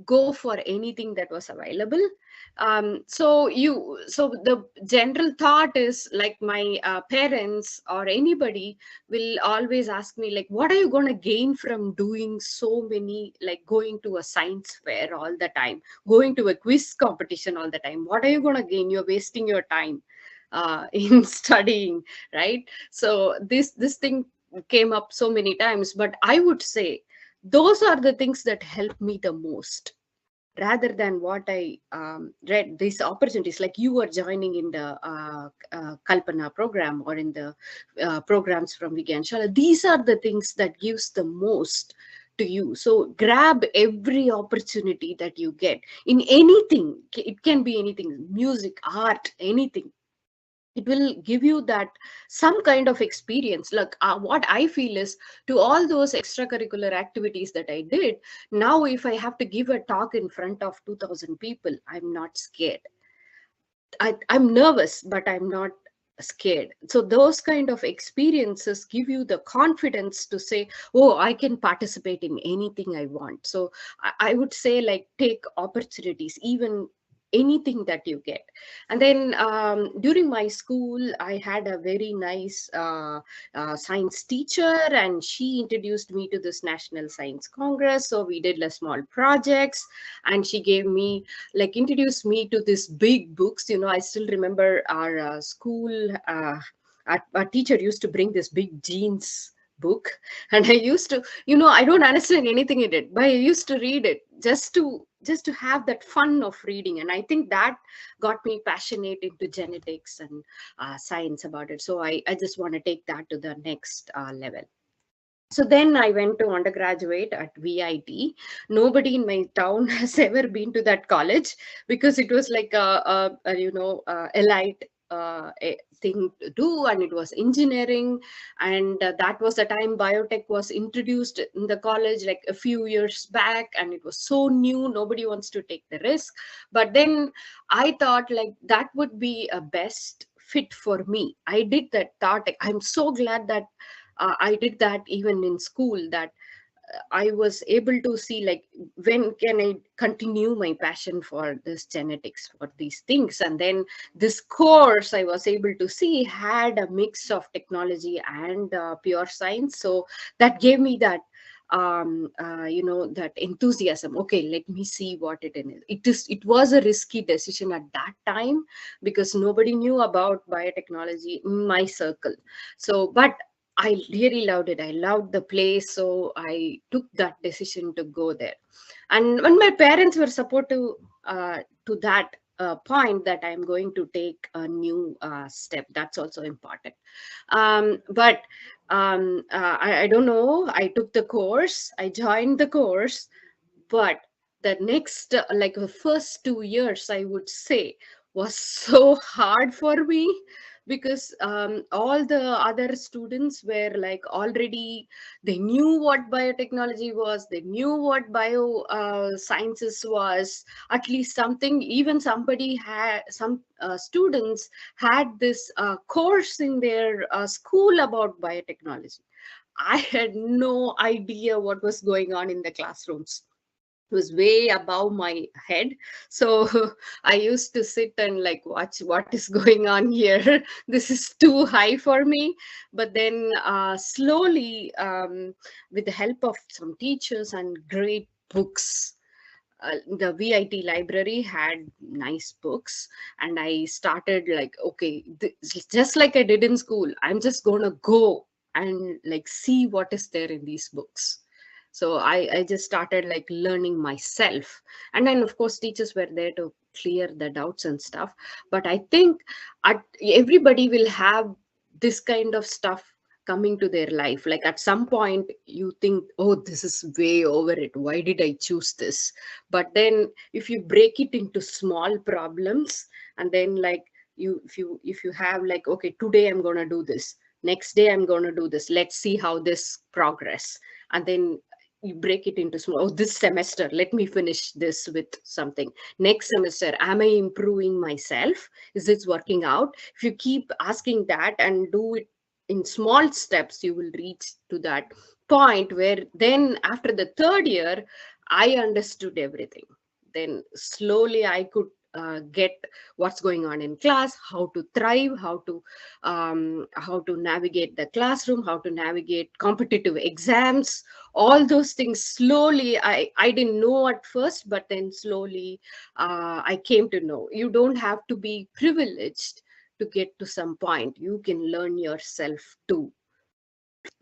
[SPEAKER 4] go for anything that was available. So the general thought is like my parents or anybody will always ask me like, what are you going to gain from doing so many, like going to a science fair all the time, going to a quiz competition all the time? What are you going to gain? You're wasting your time in studying, right? So this thing came up so many times, but I would say those are the things that help me the most, rather than what I read. These opportunities, like you were joining in the Kalpana program, or in the programs from Vigyan Shala, these are the things that gives the most to you. So grab every opportunity that you get in anything. It can be anything, music, art, anything. It will give you that some kind of experience. Like what I feel is, to all those extracurricular activities that I did, now if I have to give a talk in front of 2000 people, I'm not scared. I'm nervous, but I'm not scared. So those kind of experiences give you the confidence to say, oh, I can participate in anything I want. So I would say, like, take opportunities, even anything that you get. And then during my school, I had a very nice science teacher, and she introduced me to this National Science Congress. So we did a small projects, and she gave me, like, introduced me to these big books. I still remember our school, our teacher used to bring this big jeans book, and I used to, I don't understand anything in it, but I used to read it just to have that fun of reading. And I think that got me passionate into genetics and science about it. So I just want to take that to the next level. So then I went to undergraduate at VIT. Nobody in my town has ever been to that college, because it was like a elite thing to do, and it was engineering. And that was the time biotech was introduced in the college, like a few years back, and it was so new, nobody wants to take the risk. But then I thought, like, that would be a best fit for me. I did that thought. I'm so glad that I did that even in school, that I was able to see, like, when can I continue my passion for this genetics, for these things. And then this course, I was able to see, had a mix of technology and pure science. So that gave me that that enthusiasm. Okay, let me see what it is. It was a risky decision at that time, because nobody knew about biotechnology in my circle. So, but I really loved it. I loved the place. So I took that decision to go there. And when my parents were supportive to that point, that I'm going to take a new step, that's also important. But I don't know. I took the course, I joined the course, but the next, like the first 2 years, I would say, was so hard for me, because all the other students were like already, they knew what biotechnology was, they knew what bio sciences was, at least something. Even somebody had, some students had this course in their school about biotechnology. I had no idea what was going on in the classrooms. It was way above my head. So I used to sit and like watch what is going on here. This is too high for me. But then slowly, with the help of some teachers and great books, the VIT library had nice books, and I started like, okay, just like I did in school, I'm just gonna go and like see what is there in these books. So I just started like learning myself, and then of course teachers were there to clear the doubts and stuff. But I think everybody will have this kind of stuff coming to their life. Like at some point you think, oh, this is way over it, why did I choose this? But then if you break it into small problems, and then like if you have like, okay, today I'm going to do this, next day I'm going to do this, let's see how this progress. And then you break it into small, oh, this semester let me finish this with something, next semester am I improving myself, is this working out? If you keep asking that and do it in small steps, you will reach to that point where then after the third year I understood everything. Then slowly I could get what's going on in class, how to thrive, how to navigate the classroom, how to navigate competitive exams, all those things. Slowly I didn't know at first, but then slowly I came to know. You don't have to be privileged to get to some point, you can learn yourself too.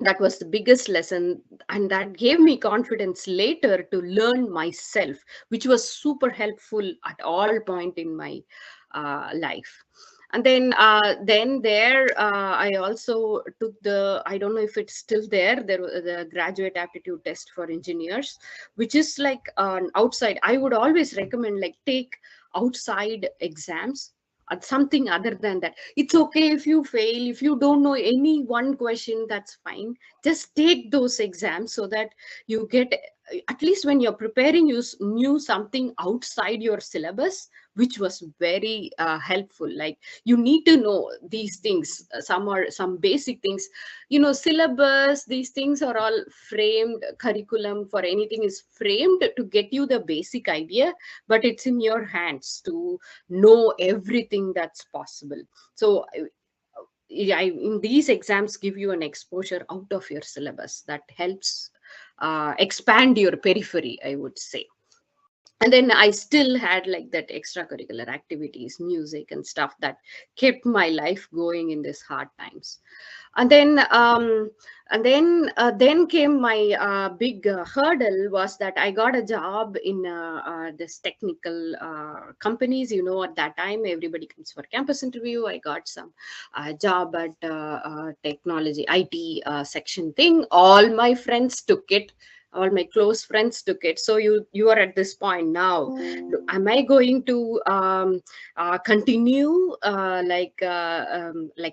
[SPEAKER 4] That was the biggest lesson, and that gave me confidence later to learn myself, which was super helpful at all point in my life. And then there I also took the, I don't know if it's still there was the graduate aptitude test for engineers, which is like outside. I would always recommend like take outside exams, something other than that. It's okay if you fail, if you don't know any one question, that's fine. Just take those exams so that you get, at least when you're preparing, you knew something outside your syllabus, which was very helpful. Like you need to know these things, some basic things, syllabus, these things are all framed. Curriculum for anything is framed to get you the basic idea, but it's in your hands to know everything that's possible. So in these exams give you an exposure out of your syllabus that helps expand your periphery, I would say. And then I still had like that extracurricular activities, music and stuff that kept my life going in these hard times. And then came my big hurdle, was that I got a job in this technical companies. At that time everybody comes for campus interview. I got some job at technology IT section thing. All my friends took it, all my close friends took it. So you are at this point now, am I going to continue like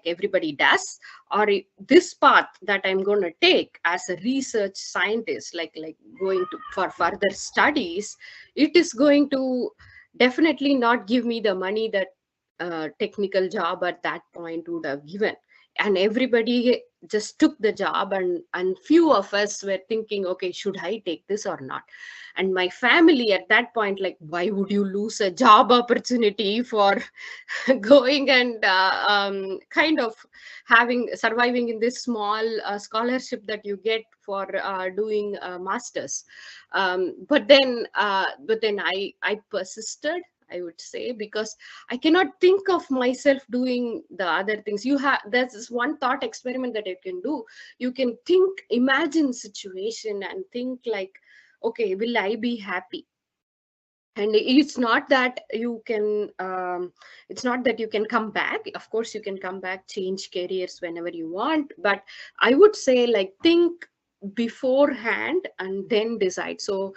[SPEAKER 4] everybody does, or this path that I'm going to take as a research scientist, like going to for further studies, it is going to definitely not give me the money that technical job at that point would have given. And everybody just took the job, and few of us were thinking, okay, should I take this or not? And my family at that point, like, why would you lose a job opportunity for going and kind of surviving in this small scholarship that you get for doing masters? But then I persisted, I would say, because I cannot think of myself doing the other things. There's this one thought experiment that you can do. You can imagine situation and think like, okay, will I be happy? And it's not that you can come back. Of course you can come back, change careers whenever you want, but I would say like think beforehand and then decide. So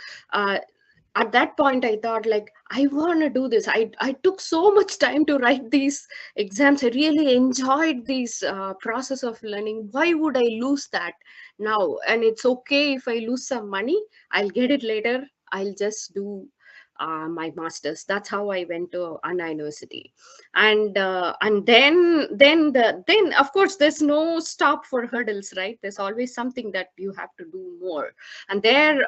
[SPEAKER 4] at that point I thought, like, I want to do this. I took so much time to write these exams. I really enjoyed this process of learning. Why would I lose that now? And it's okay if I lose some money, I'll get it later. I'll just do my masters. That's how I went to Anna University. And then of course there's no stop for hurdles, right? There's always something that you have to do more. And there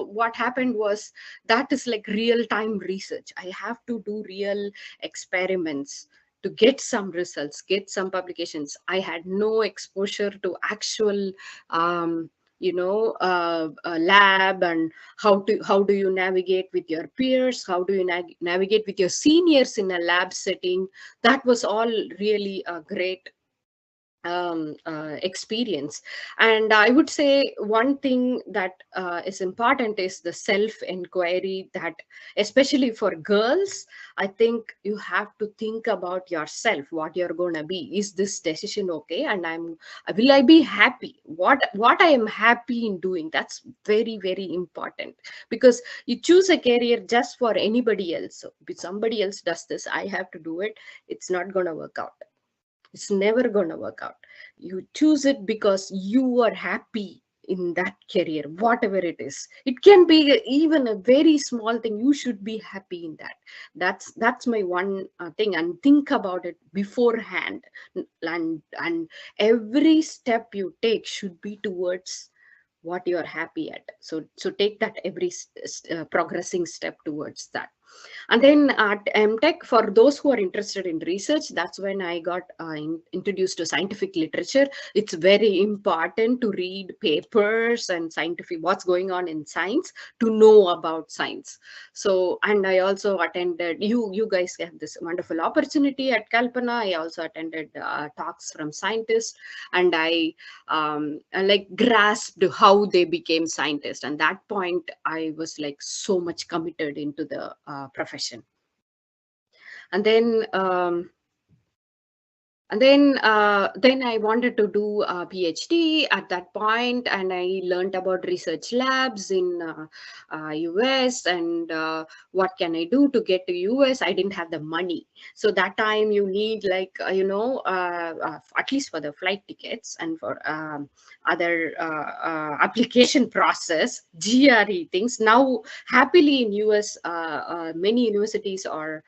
[SPEAKER 4] what happened was, that is like real time research. I have to do real experiments to get some results, get some publications. I had no exposure to actual lab, and how do you navigate with your peers, how do you navigate with your seniors in a lab setting. That was all really a great experience. And I would say one thing that is important is the self inquiry, that especially for girls, I think you have to think about yourself, what you're going to be. Is this decision okay? And will I be happy? What I am happy in doing? That's very, very important, because you choose a career just for anybody else. So if somebody else does this, I have to do it. It's not going to work out. It's never going to work out. You choose it because you are happy in that career, whatever it is. It can be even a very small thing. You should be happy in that. That's my one thing. And think about it beforehand. And every step you take should be towards what you're happy at. So take that every progressing step towards that. And then at MTech, for those who are interested in research, that's when I got introduced to scientific literature. It's very important to read papers and scientific, what's going on in science, to know about science. So, and I also attended, you guys have this wonderful opportunity at Kalpana. I also attended talks from scientists, and I like grasped how they became scientists. And that point, I was like so much committed into the profession. And then then I wanted to do a PhD at that point, and I learned about research labs in US, and what can I do to get to US. I didn't have the money, so that time you need like at least for the flight tickets and for other application process, GRE things. Now happily in US many universities are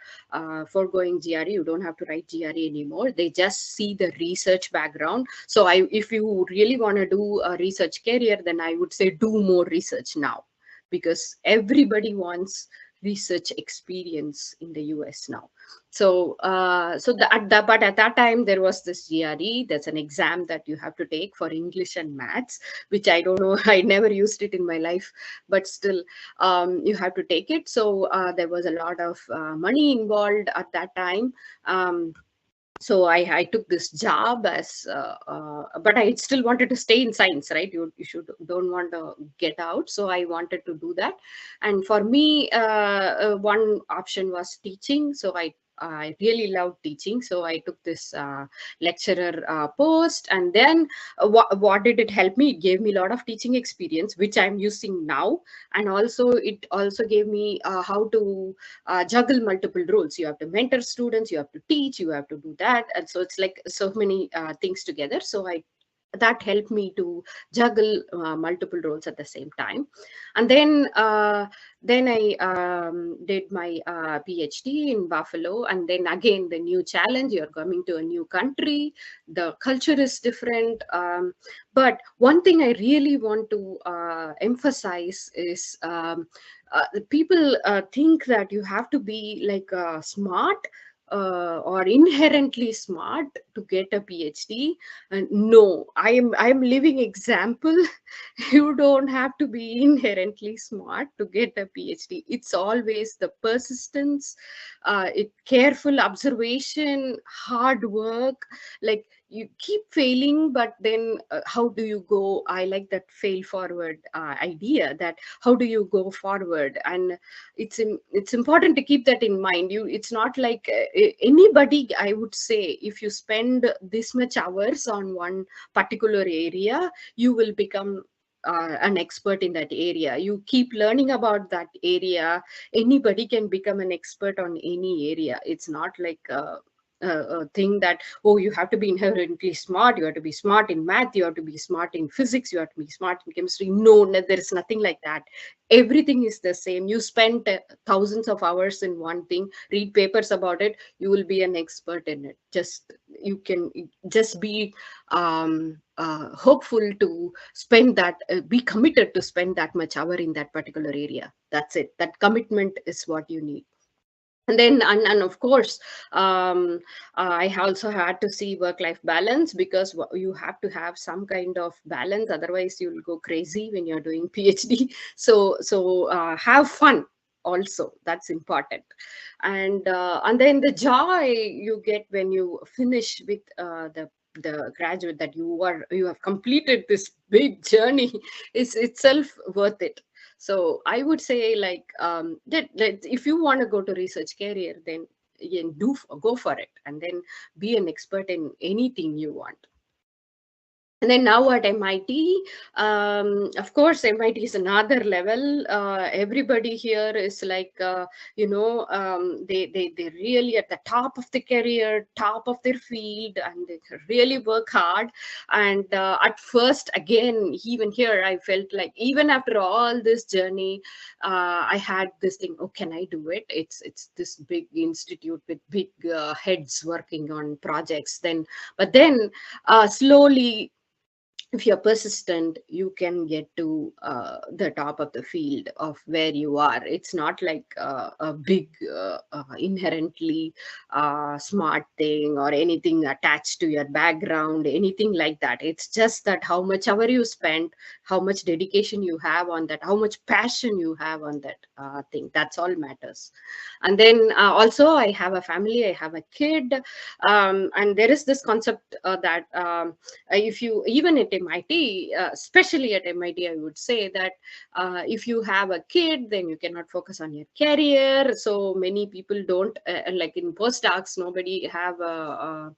[SPEAKER 4] foregoing GRE. You don't have to write GRE anymore. They just see the research background. So if you really want to do a research career, then I would say do more research now, because everybody wants research experience in the US now. So but at that time there was this GRE. That's an exam that you have to take for English and maths, which I don't know, I never used it in my life, but still you have to take it. So there was a lot of money involved at that time. So I took this job as, but I still wanted to stay in science, right? You don't want to get out. So I wanted to do that. And for me, one option was teaching. So I really loved teaching. So I took this lecturer post. And then what did it help me? It gave me a lot of teaching experience, which I'm using now. And also it also gave me how to juggle multiple roles. You have to mentor students, you have to teach, you have to do that. And so it's like so many things together. So that helped me to juggle multiple roles at the same time. And then I did my PhD in Buffalo. And then again, the new challenge, you're coming to a new country, the culture is different. But one thing I really want to emphasize is people think that you have to be like smart or inherently smart to get a PhD. And no, I'm living example. You don't have to be inherently smart to get a PhD. It's always the persistence, careful observation, hard work. Like, you keep failing, but then how do you go? I like that fail forward idea, that how do you go forward? And it's important to keep that in mind. It's not like anybody, I would say, if you spend this much hours on one particular area, you will become an expert in that area. You keep learning about that area. Anybody can become an expert on any area. It's not like a thing that, oh, you have to be inherently smart, you have to be smart in math, you have to be smart in physics, you have to be smart in chemistry. No, there is nothing like that. Everything is the same. You spend thousands of hours in one thing, read papers about it, you will be an expert in it. You can just be hopeful to spend that, be committed to spend that much hour in that particular area. That's it. That commitment is what you need. And then, and of course, I also had to see work-life balance, because you have to have some kind of balance, otherwise you'll go crazy when you're doing PhD. So have fun also, that's important. And then the joy you get when you finish with the graduate, that you have completed this big journey, is itself worth it. So I would say, like, that if you want to go to research career, then go for it, and then be an expert in anything you want. And then now at MIT, of course, MIT is another level. Everybody here is like, they really at the top of the career, top of their field, and they really work hard. And at first, again, even here, I felt like, even after all this journey, I had this thing, oh, can I do it? It's this big institute with big heads working on projects. But then slowly, if you're persistent, you can get to the top of the field of where you are. It's not like a big inherently smart thing or anything attached to your background, anything like that. It's just that how much hour you spend, how much dedication you have on that, how much passion you have on that thing. That's all matters. And then also, I have a family, I have a kid, and there is this concept that if you, even at MIT, especially at MIT, I would say that if you have a kid, then you cannot focus on your career. So many people don't, like in postdocs, nobody have a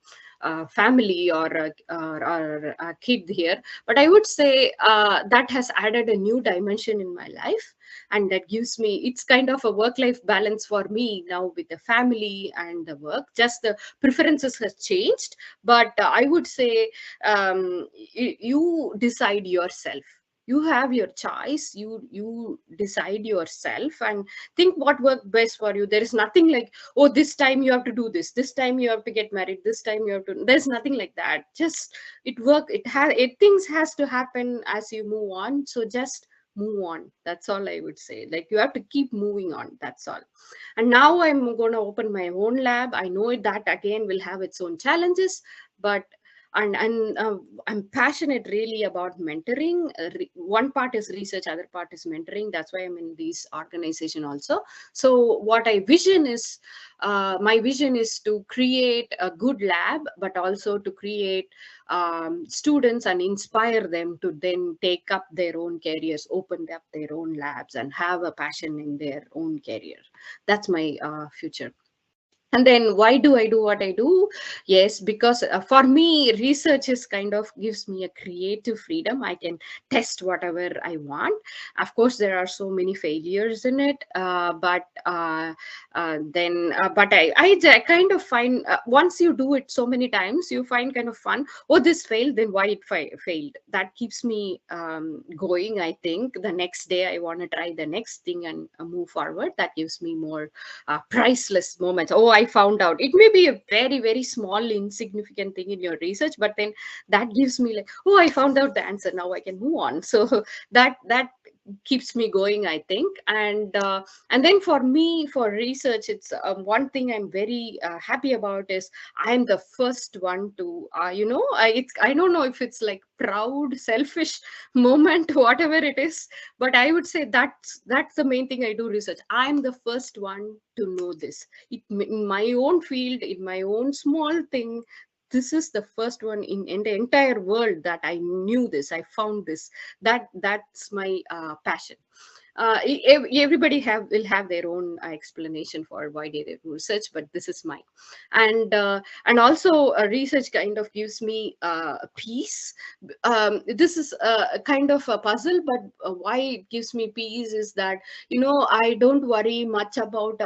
[SPEAKER 4] family or a kid here. But I would say that has added a new dimension in my life. And that gives me, it's kind of a work-life balance for me now with the family and the work. Just the preferences has changed. But I would say you decide yourself. You have your choice. You decide yourself and think what works best for you. There is nothing like, oh, this time you have to do this time you have to get married, this time you have to. There's nothing like that. Just things has to happen as you move on. So just move on. That's all I would say. Like, you have to keep moving on. That's all. And now I'm going to open my own lab. I know that again will have its own challenges, but I'm passionate really about mentoring. One part is research, other part is mentoring. That's why I'm in this organization also. So what I vision is, my vision is to create a good lab, but also to create students and inspire them to then take up their own careers, open up their own labs, and have a passion in their own career. That's my future. And then why do I do what I do? Yes, because for me, research is kind of gives me a creative freedom. I can test whatever I want. Of course, there are so many failures in it, but I kind of find once you do it so many times, you find kind of fun. Oh, this failed, then why it failed? That keeps me going. I think the next day I want to try the next thing and move forward. That gives me more priceless moments. Oh, I found out. It may be a very, very small, insignificant thing in your research, but then that gives me like, oh, I found out the answer. Now I can move on. So that keeps me going, I think. And then for me, for research, it's one thing I'm very happy about is I'm the first one to I don't know if it's like proud, selfish moment, whatever it is, but I would say that's the main thing I do research. I'm the first one to know this. In my own field, in my own small thing, this is the first one in the entire world that I knew this. I found this. That's my passion. everybody will have their own explanation for why they do research, but this is mine. And also research kind of gives me peace. This is a kind of a puzzle, but why it gives me peace is that, you know, I don't worry much about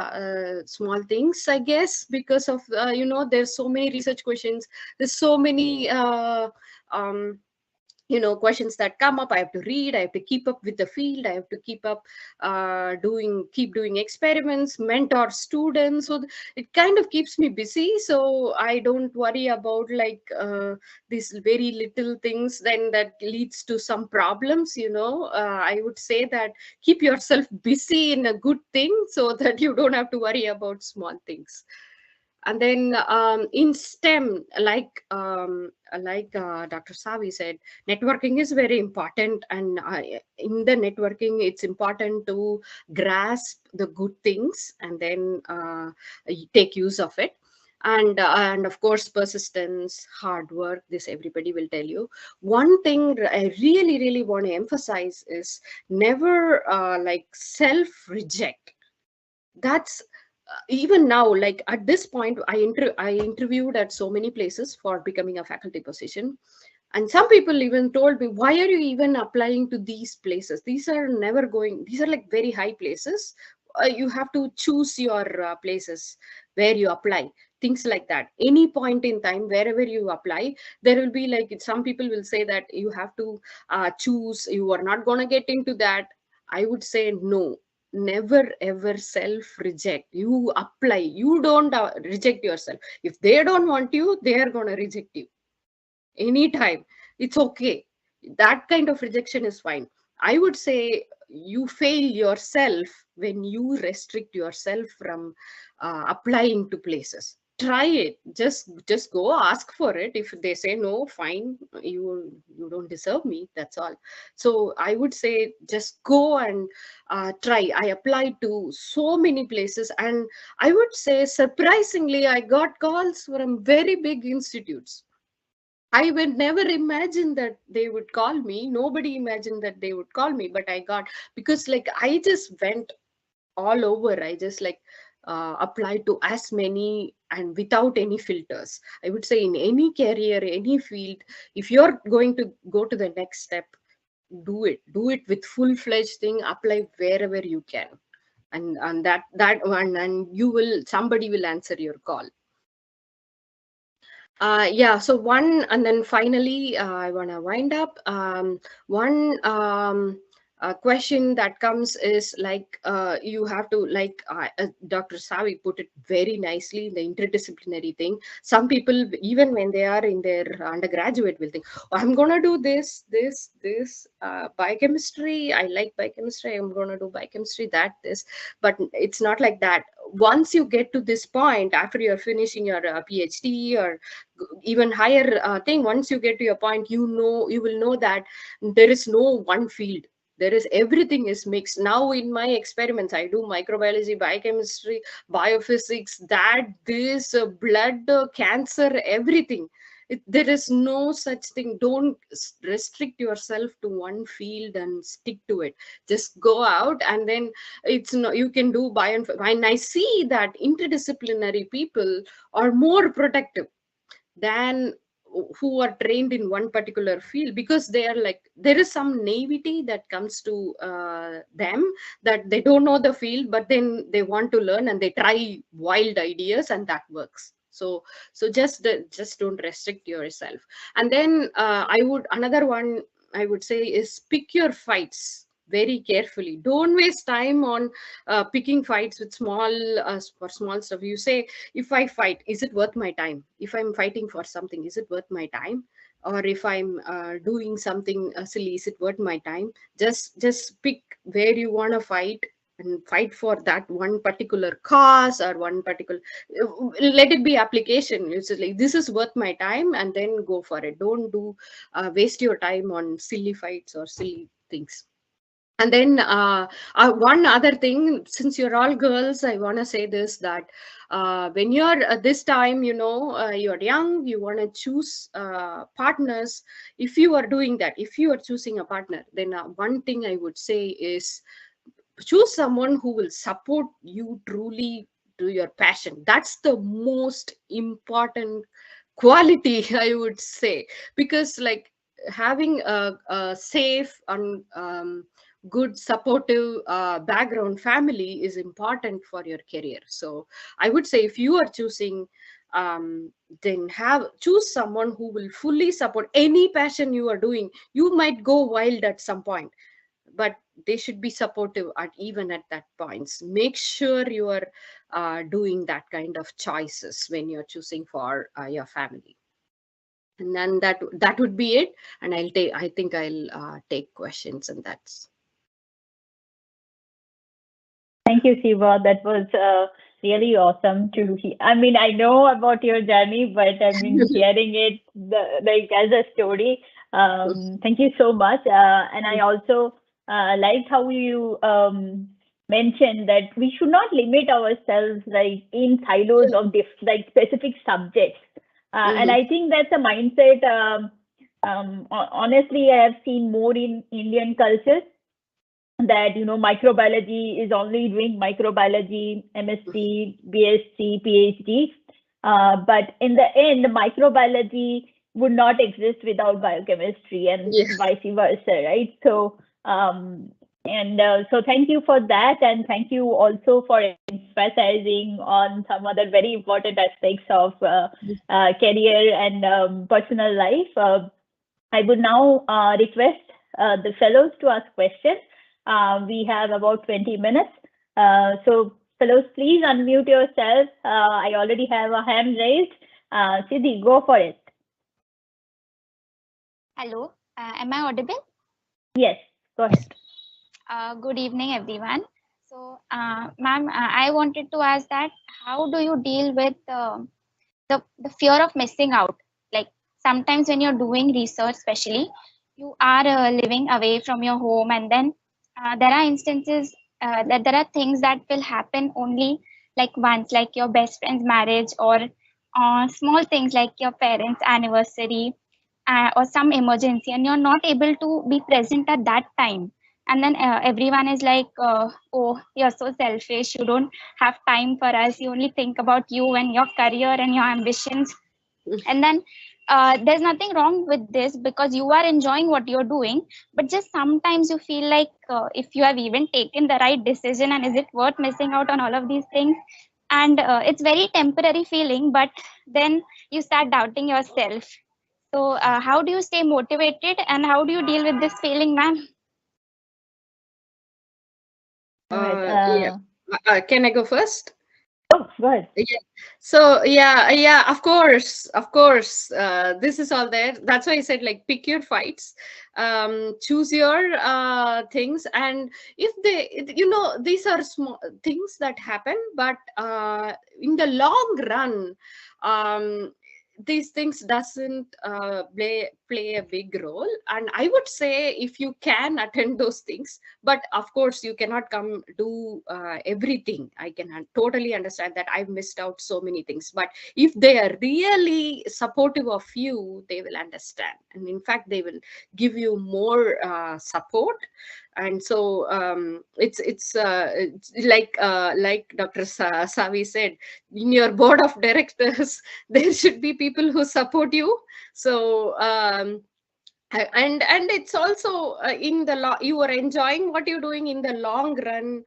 [SPEAKER 4] small things, I guess, because of you know, there's so many research questions, there's so many you know, questions that come up. I have to read, I have to keep up with the field, I have to keep up keep doing experiments, mentor students. So it kind of keeps me busy, so I don't worry about like these very little things then that leads to some problems, you know. I would say that keep yourself busy in a good thing so that you don't have to worry about small things. And then in STEM, like Dr. Savi said, networking is very important. And in the networking, it's important to grasp the good things and then take use of it. And of course, persistence, hard work, this everybody will tell you. One thing I really want to emphasize is never like self-reject. That's even now, like at this point, I interviewed at so many places for becoming a faculty position, and some people even told me, why are you even applying to these places? These are never going, these are like very high places. You have to choose your places where you apply, things like that. Any point in time, wherever you apply, there will be like, some people will say that you have to choose, you are not going to get into that. I would say no, never ever self reject. You apply, you don't reject yourself. If they don't want you, they are going to reject you anytime. It's okay, that kind of rejection is fine. I would say you fail yourself when you restrict yourself from applying to places. Try it, just go ask for it. If they say no, fine, you don't deserve me, that's all. So I would say just go and try. I applied to so many places, and I would say surprisingly I got calls from very big institutes. I would never imagine that they would call me. Nobody imagined that they would call me, but I got, because like I just went all over. I just like applied to as many and without any filters. I would say in any career, any field, if you're going to go to the next step, do it with full-fledged thing, apply wherever you can. And that one, and you will, somebody will answer your call. Yeah, so one, and then finally, I want to wind up. One question that comes is like, you have to, like Dr. Savi put it very nicely, the interdisciplinary thing. Some people, even when they are in their undergraduate, will think, oh, I'm going to do this, biochemistry. I like biochemistry. I'm going to do biochemistry, this. But it's not like that. Once you get to this point, after you're finishing your PhD or even higher thing, once you get to your point, you will know that there is no one field. There is, everything is mixed. Now in my experiments, I do microbiology, biochemistry, biophysics, this blood, cancer, everything. There is no such thing. Don't restrict yourself to one field and stick to it. Just go out, and then it's no, you can do bio. And I see that interdisciplinary people are more protective than who are trained in one particular field, because they are like, there is some naivety that comes to them, that they don't know the field, but then they want to learn and they try wild ideas, and that works. So just don't restrict yourself. And then another one I would say is, pick your fights very carefully. Don't waste time on picking fights with for small stuff. You say, if I fight, is it worth my time? If I'm fighting for something, is it worth my time? Or if I'm doing something silly, is it worth my time? Just pick where you want to fight, and fight for that one particular cause or one particular, let it be application. It's like, this is worth my time, and then go for it. Don't do waste your time on silly fights or silly things. And then one other thing, since you're all girls, I want to say this, that when you're this time, you're young, you want to choose partners. If you are doing that, if you are choosing a partner, then one thing I would say is, choose someone who will support you truly to your passion. That's the most important quality, I would say, because like having a safe and good supportive background family is important for your career. So I would say if you are choosing, then choose someone who will fully support any passion you are doing. You might go wild at some point, but they should be supportive at even at that points. Make sure you are doing that kind of choices when you're choosing for your family. And then that would be it. And I think I'll take questions, and that's.
[SPEAKER 2] Thank you, Siva. That was really awesome to hear. I mean, I know about your journey, but I mean, hearing it like as a story. Thank you so much. And I also liked how you mentioned that we should not limit ourselves like in silos of like specific subjects. And I think that's a mindset. Honestly, I have seen more in Indian culture, that microbiology is only doing microbiology, MSc, BSc, PhD, but in the end microbiology would not exist without biochemistry, and vice versa, right? So so thank you for that, and thank you also for emphasizing on some other very important aspects of career and personal life. I would now request the fellows to ask questions. We have about 20 minutes. So fellows, please unmute yourself. I already have a hand raised. Siddhi, go for it.
[SPEAKER 5] Hello, am I audible?
[SPEAKER 2] Yes, go ahead.
[SPEAKER 5] Good evening, everyone. So, ma'am, I wanted to ask that how do you deal with the fear of missing out? Like sometimes when you're doing research, especially, you are living away from your home, and then there are instances that there are things that will happen only like once, like your best friend's marriage, or small things like your parents' anniversary, or some emergency, and you're not able to be present at that time. And then everyone is like, oh, you're so selfish, you don't have time for us, you only think about you and your career and your ambitions. And then there's nothing wrong with this because you are enjoying what you're doing, but just sometimes you feel like if you have even taken the right decision, and is it worth missing out on all of these things? And it's very temporary feeling, but then you start doubting yourself. So how do you stay motivated, and how do you deal with this feeling, ma'am?
[SPEAKER 4] Can I go first?
[SPEAKER 2] Oh, good.
[SPEAKER 4] Yeah. So yeah, of course. This is all there. That's why I said like pick your fights, choose your things, and if these are small things that happen, but in the long run, these things doesn't play a big role. And I would say if you can attend those things, but of course you cannot come do everything. I can totally understand that I've missed out so many things, but if they are really supportive of you, they will understand, and in fact they will give you more support. And so it's like Dr. Savi said, in your board of directors there should be people who support you. So and it's also in the you are enjoying what you're doing. In the long run,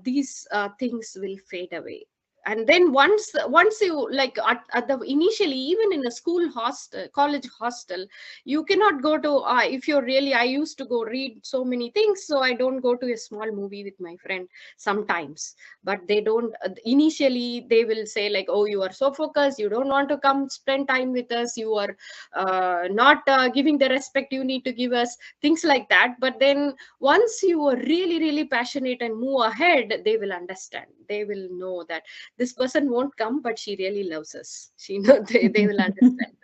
[SPEAKER 4] these things will fade away. And then once you like at the initially, even in a school hostel, college hostel, you cannot go to if you're really, I used to go read so many things, so I don't go to a small movie with my friend sometimes. But they don't initially, they will say like, oh, you are so focused, you don't want to come spend time with us, you are not giving the respect you need to give us, things like that. But then once you are really really passionate and move ahead, they will understand, they will know that this person won't come, but she really loves us. She know they will understand.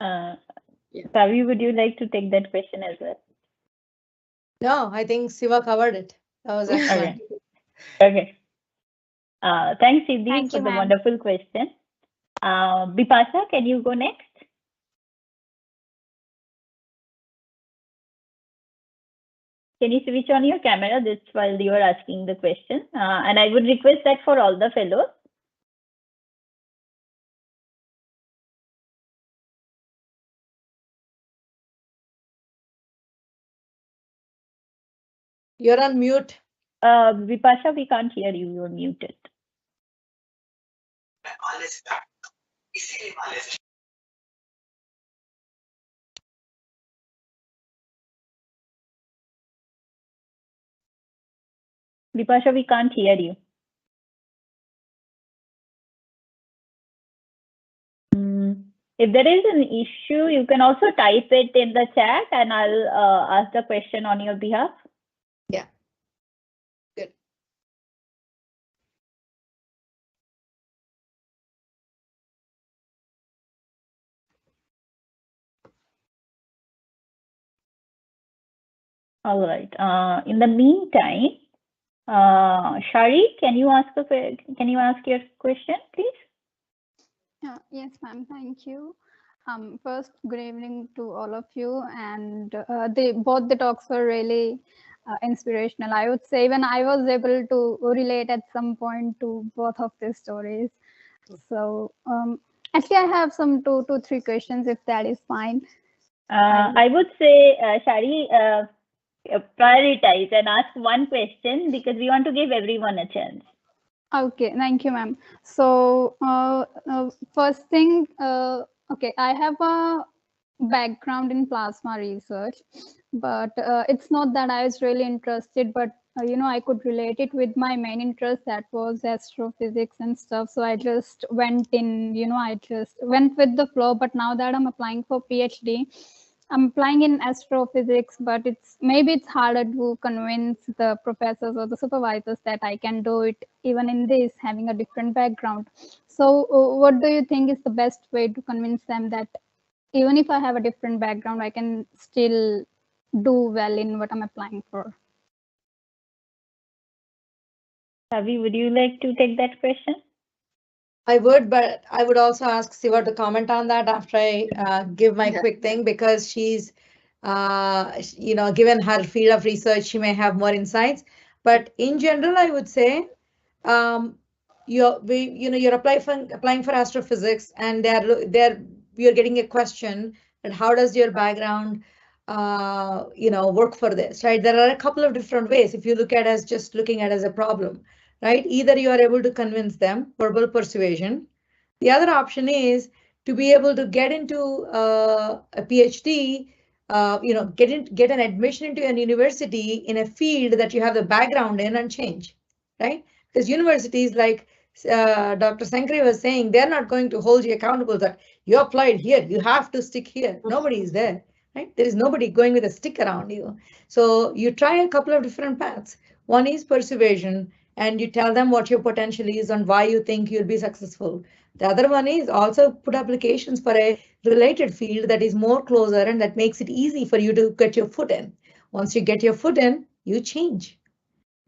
[SPEAKER 2] Savi, would you like to take that question as well?
[SPEAKER 3] No, I think Siva covered it. That was excellent.
[SPEAKER 2] Okay. Thanks, Siddhi,
[SPEAKER 5] Thank
[SPEAKER 2] for
[SPEAKER 5] you,
[SPEAKER 2] the
[SPEAKER 5] ma'am.
[SPEAKER 2] wonderful question. Bipasha, can you go next? Can you switch on your camera? That's while you are asking the question. And I would request that for all the fellows.
[SPEAKER 3] You're on mute.
[SPEAKER 2] Vipasha, we can't hear you. You're muted. Vipasha, we can't hear you. If there is an issue, you can also type it in the chat and I'll ask the question on your behalf.
[SPEAKER 3] Yeah. Good.
[SPEAKER 2] All right. In the meantime, Shari, can you ask your question, please?
[SPEAKER 6] Yes, ma'am. Thank you. First, good evening to all of you. And both the talks were really inspirational. I would say even I was able to relate at some point to both of these stories. So actually, I have some two to three questions, if that is fine.
[SPEAKER 2] I would say, Shari, prioritize and ask one question because we want to give everyone a chance.
[SPEAKER 6] Okay, thank you, ma'am. So first thing, okay, I have a background in plasma research, but it's not that I was really interested, but I could relate it with my main interest, that was astrophysics and stuff. So I just went in, I just went with the flow. But now that I'm applying for PhD, I'm applying in astrophysics, but maybe it's harder to convince the professors or the supervisors that I can do it even in this, having a different background. So what do you think is the best way to convince them that even if I have a different background, I can still do well in what I'm applying for?
[SPEAKER 2] Savi, would you like to take that question?
[SPEAKER 3] I would, but I would also ask Siva to comment on that after I give my quick thing, because she's, given her field of research, she may have more insights. But in general, I would say, you're applying for astrophysics, and you're getting a question that how does your background, work for this, right? There are a couple of different ways. If you look at as just looking at it as a problem, right? Either you are able to convince them, verbal persuasion. The other option is to be able to get into a PhD, get an admission into a university in a field that you have the background in and change, right? Because universities, like Dr. Sankari was saying, they're not going to hold you accountable that you applied here, you have to stick here. Nobody is there, right? There is nobody going with a stick around you. So you try a couple of different paths. One is persuasion, and you tell them what your potential is and why you think you'll be successful. The other one is also put applications for a related field that is more closer and that makes it easy for you to get your foot in. Once you get your foot in, you change.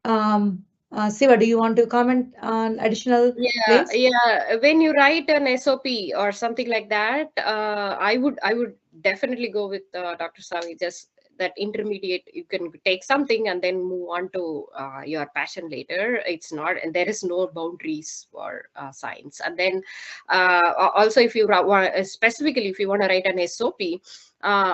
[SPEAKER 3] Siva, do you want to comment on additional?
[SPEAKER 4] Yeah. When you write an SOP or something like that, I would definitely go with Dr. Savi. Just that intermediate, you can take something and then move on to your passion later. It's not, and there is no boundaries for science. And then also, if you want, specifically if you want to write an SOP,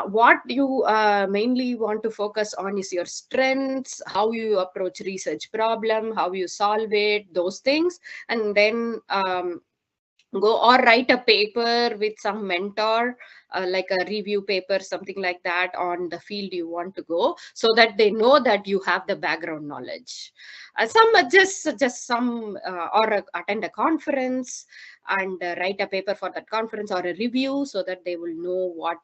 [SPEAKER 4] what you mainly want to focus on is your strengths, how you approach research problem, how you solve it, those things. And then go or write a paper with some mentor, like a review paper, something like that, on the field you want to go, so that they know that you have the background knowledge. Some just some or attend a conference and write a paper for that conference or a review, so that they will know what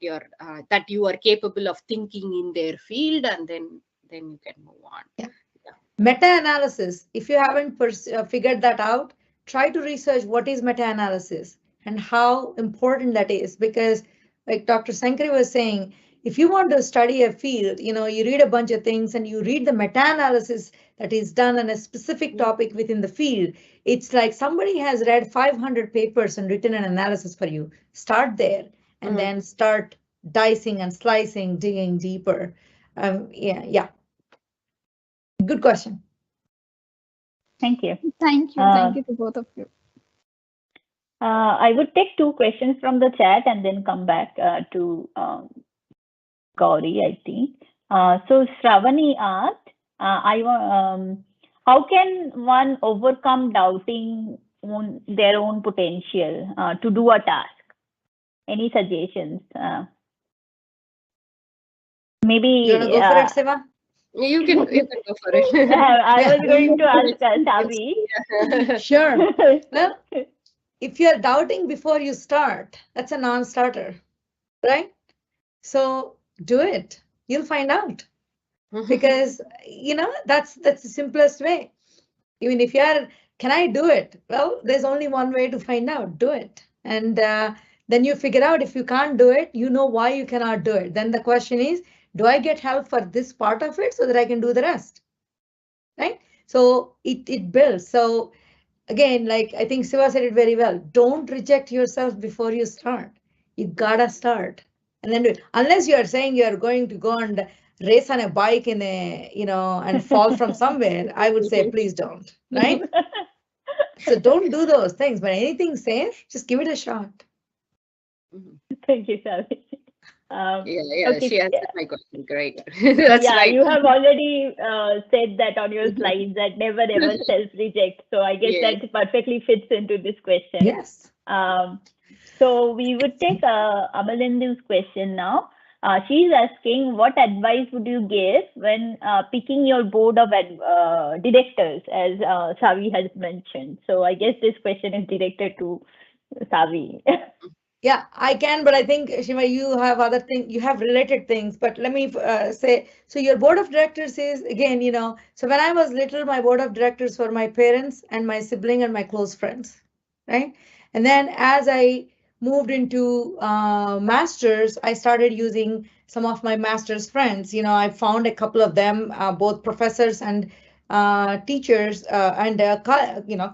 [SPEAKER 4] that you are capable of thinking in their field, and then you can move on.
[SPEAKER 3] Yeah. Meta-analysis. If you haven't figured that out, try to research what is meta-analysis and how important that is, because like Dr. Sankari was saying, if you want to study a field, you read a bunch of things and you read the meta-analysis that is done on a specific topic within the field. It's like somebody has read 500 papers and written an analysis for you. Start there and then start dicing and slicing, digging deeper. Yeah. good question.
[SPEAKER 2] Thank you.
[SPEAKER 6] Thank you to both of you.
[SPEAKER 2] I would take 2 questions from the chat and then come back to Gauri, I think. So Shravani asked, how can one overcome doubting their own potential to do a task? Any suggestions? Maybe
[SPEAKER 3] You want to go for it, Siva?
[SPEAKER 4] You can go for it.
[SPEAKER 2] I was going to ask Savi.
[SPEAKER 3] Sure. Well, if you're doubting before you start, that's a non-starter, right? So do it. You'll find out. Because, that's the simplest way. Even if can I do it? Well, there's only one way to find out, do it. And then you figure out if you can't do it, you know why you cannot do it. Then the question is, do I get help for this part of it so that I can do the rest? Right? So it builds. So again, like I think Siva said it very well, don't reject yourself before you start. You gotta start. And then unless you're saying you're going to go and race on a bike in and fall from somewhere, I would say please don't, right? So don't do those things, but anything safe, just give it a shot.
[SPEAKER 2] Thank you, Savi.
[SPEAKER 4] Okay. She answered my question. Great. That's right.
[SPEAKER 2] You have already said that on your slides that never ever self-reject. So I guess that perfectly fits into this question.
[SPEAKER 3] Yes.
[SPEAKER 2] So we would take Amalindu's question now. She's asking, what advice would you give when picking your board of directors, as Savi has mentioned? So I guess this question is directed to Savi.
[SPEAKER 3] Yeah, I can, but I think, Shiva, you have other things, you have related things, but let me say, so your board of directors is, again, so when I was little, my board of directors were my parents and my sibling and my close friends, right? And then as I moved into masters, I started using some of my master's friends. I found a couple of them, both professors and teachers and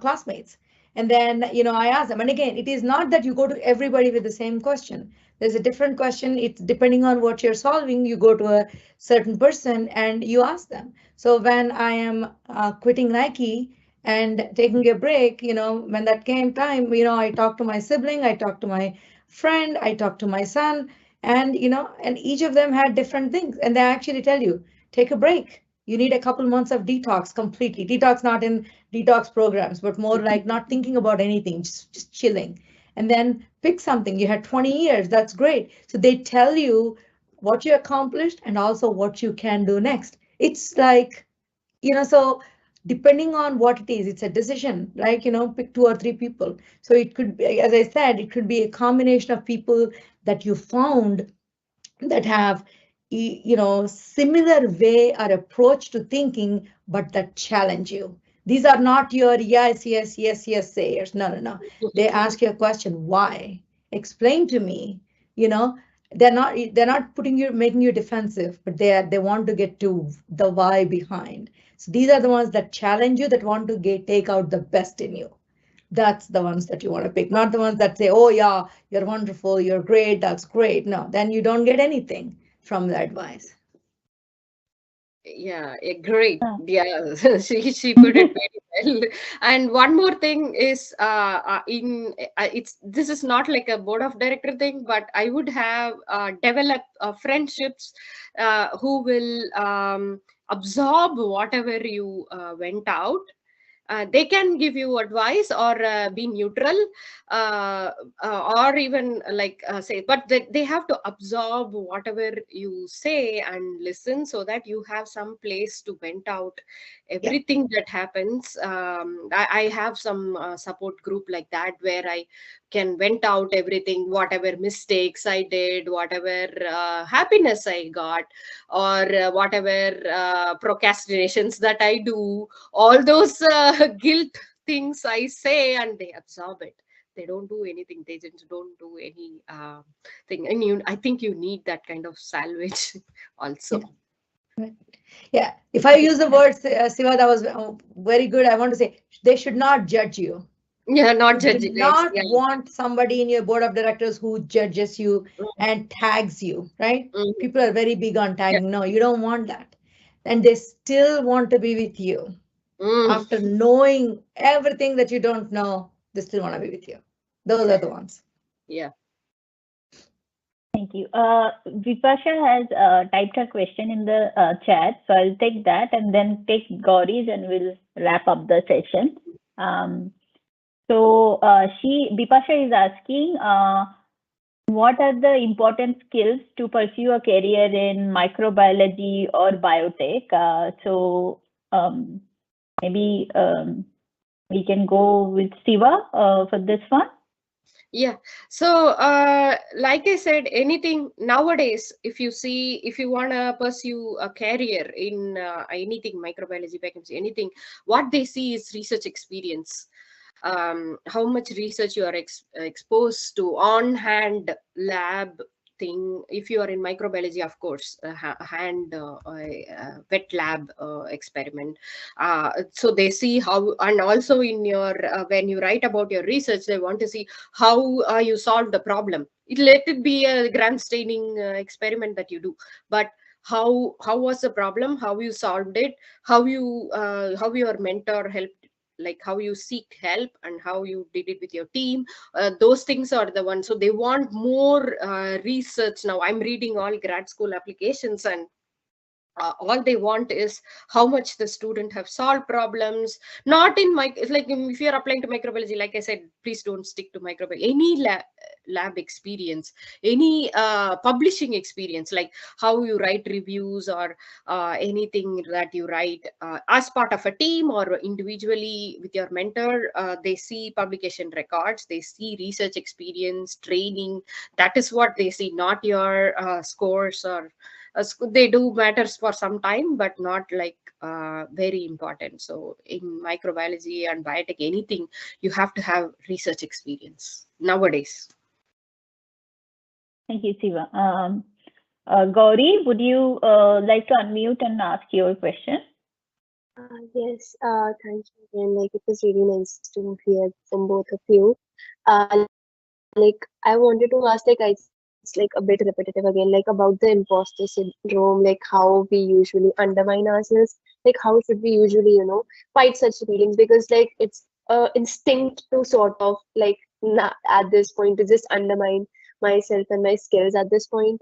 [SPEAKER 3] classmates. And then, I ask them, and again, it is not that you go to everybody with the same question. There's a different question. It's depending on what you're solving, you go to a certain person and you ask them. So when I am quitting Nike and taking a break, when that came time, I talked to my sibling, I talked to my friend, I talked to my son, and, and each of them had different things. And they actually tell you, take a break. You need a couple months of detox completely. Detox, not in detox programs, but more like not thinking about anything, just chilling. And then pick something. You had 20 years. That's great. So they tell you what you accomplished and also what you can do next. It's like, so depending on what it is, it's a decision, like, pick 2 or 3 people. So it could be, as I said, it could be a combination of people that you found that have similar way or approach to thinking, but that challenge you. These are not your yes sayers. No. They ask you a question, why? Explain to me. They're not making you defensive, but they want to get to the why behind. So these are the ones that challenge you, that want to take out the best in you. That's the ones that you want to pick, not the ones that say, oh yeah, you're wonderful, you're great, that's great. No, then you don't get anything from the advice.
[SPEAKER 4] Yeah, great. Yeah, she put it very well. And one more thing is, this is not like a board of director thing, but I would have developed friendships who will absorb whatever you went out. They can give you advice or be neutral, or even say, but they have to absorb whatever you say and listen, so that you have some place to vent out everything that happens. I have some support group like that, where I can vent out everything, whatever mistakes I did, whatever happiness I got, or whatever procrastinations that I do, all those guilt things I say, and they absorb it. They don't do anything. They just don't do any thing. And I think you need that kind of salvage also.
[SPEAKER 3] Yeah. If I use the word, Siva, that was very good. I want to say they should not judge you.
[SPEAKER 4] Yeah, not judging.
[SPEAKER 3] You do not want somebody in your board of directors who judges you and tags you, right? People are very big on tagging. No, you don't want that. and they still want to be with you. After knowing everything that you don't know, they still want to be with you. Those are the ones.
[SPEAKER 4] Yeah.
[SPEAKER 2] Thank you. Vipasha has typed her question in the chat, so I'll take that and then take Gauri's and we'll wrap up the session. Vipasha is asking, what are the important skills to pursue a career in microbiology or biotech? Maybe we can go with Siva for this one.
[SPEAKER 4] Yeah. So, like I said, anything nowadays, if you want to pursue a career in anything, microbiology, biochemistry, anything, what they see is research experience. How much research you are exposed to on-hand lab thing. If you are in microbiology, of course, wet lab experiment. So they see how, and also in your when you write about your research, they want to see how you solve the problem. Let it be a gram staining experiment that you do, but how was the problem, how you solved it, how your mentor helped, like how you seek help and how you did it with your team. Those things are the ones. So they want more research. Now I'm reading all grad school applications, and all they want is how much the student have solved problems. Not in it's like if you're applying to microbiology, like I said, please don't stick to microbiology. Any lab experience, any publishing experience, like how you write reviews or anything that you write as part of a team or individually with your mentor. They see publication records, they see research experience, training. That is what they see, not your scores or they do matters for some time, but not like very important. So in microbiology and biotech, anything, you have to have research experience nowadays.
[SPEAKER 2] Thank you, Siva. Gauri, would you like to unmute and ask your question?
[SPEAKER 7] Yes, thank you again. Like, it was really nice to hear from both of you. Like, I wanted to ask, like, it's like a bit repetitive again, like about the imposter syndrome, like how we usually undermine ourselves, like how should we usually, fight such feelings? Because like it's instinct to sort of like at this point to just undermine myself and my skills at this point.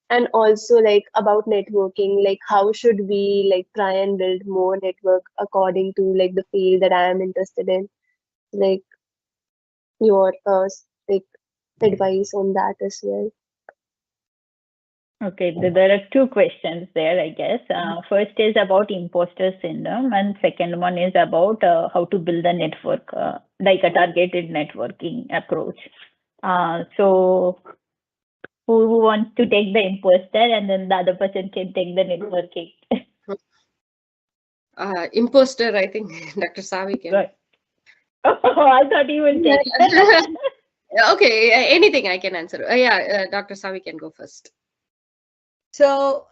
[SPEAKER 7] And also like about networking, like how should we like try and build more network according to like the field that I am interested in, like your like advice on that as well.
[SPEAKER 2] Okay, there are two questions there, I guess. First is about imposter syndrome, and second one is about how to build a network, like a targeted networking approach. So who wants to take the imposter, and then the other person can take the networking?
[SPEAKER 4] Imposter, I think Dr. Savi can.
[SPEAKER 2] Right. Oh, I thought you would take it.
[SPEAKER 4] Okay, anything I can answer. Dr. Savi can go first.
[SPEAKER 3] So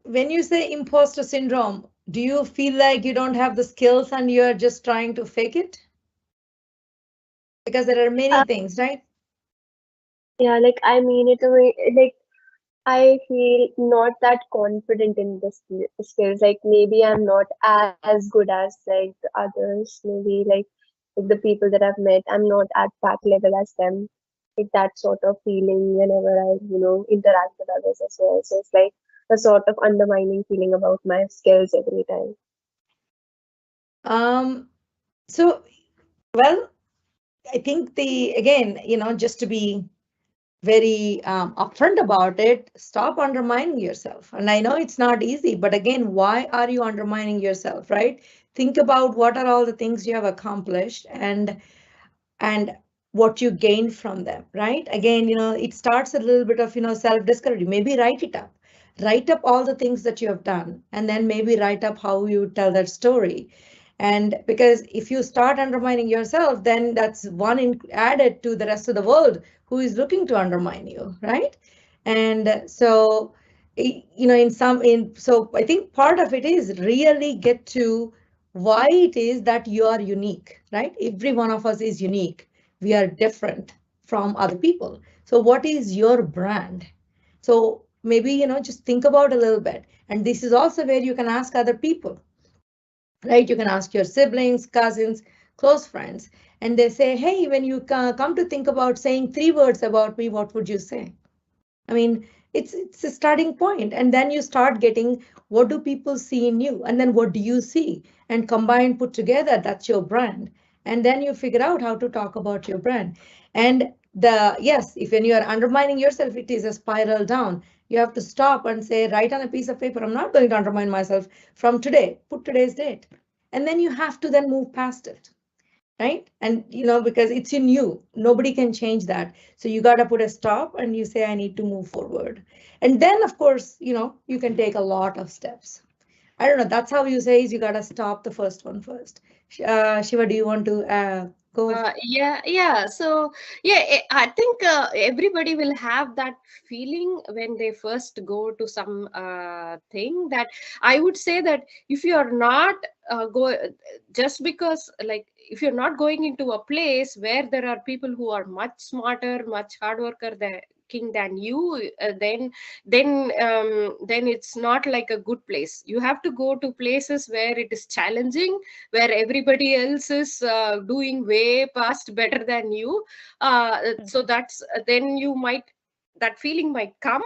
[SPEAKER 3] when you say imposter syndrome, do you feel like you don't have the skills and you're just trying to fake it? Because there are many things, right?
[SPEAKER 7] Yeah, like I mean it a way, like I feel not that confident in the skills. Like maybe I'm not as good as like the others. Maybe like the people that I've met, I'm not at that level as them. Like that sort of feeling whenever I, interact with others as well. So it's like a sort of undermining feeling about my skills every time.
[SPEAKER 3] So, well, I think again, just to be very upfront about it, stop undermining yourself. And I know it's not easy, but again, why are you undermining yourself, right? Think about what are all the things you have accomplished and what you gained from them, right? Again, it starts a little bit of, self-discovery. Maybe write it up. Write up all the things that you have done, and then maybe write up how you tell that story. And because if you start undermining yourself, then that's one added to the rest of the world who is looking to undermine you, right? And so, so I think part of it is really get to why it is that you are unique, right? Every one of us is unique. We are different from other people. So what is your brand? So maybe, just think about a little bit. And this is also where you can ask other people, right? You can ask your siblings, cousins, close friends, and they say, hey, when you come to think about saying 3 words about me, what would you say? I mean, it's a starting point, and then you start getting, what do people see in you, and then what do you see, and combined, put together, that's your brand. And then you figure out how to talk about your brand. And yes, if when you are undermining yourself, it is a spiral down. You have to stop and say, write on a piece of paper, I'm not going to undermine myself from today, put today's date. And then you have to then move past it, right? And because it's in you, nobody can change that. So you got to put a stop and you say, I need to move forward. And then, of course, you can take a lot of steps. I don't know, that's how you say is you got to stop the first one first. Shiva, do you want to go?
[SPEAKER 4] Yeah. So yeah, I think everybody will have that feeling when they first go to some thing, that I would say that if you are not just because, like, if you're not going into a place where there are people who are much smarter, much hard worker than you, then it's not like a good place. You have to go to places where it is challenging, where everybody else is doing way past better than you. So that's then you might, that feeling might come,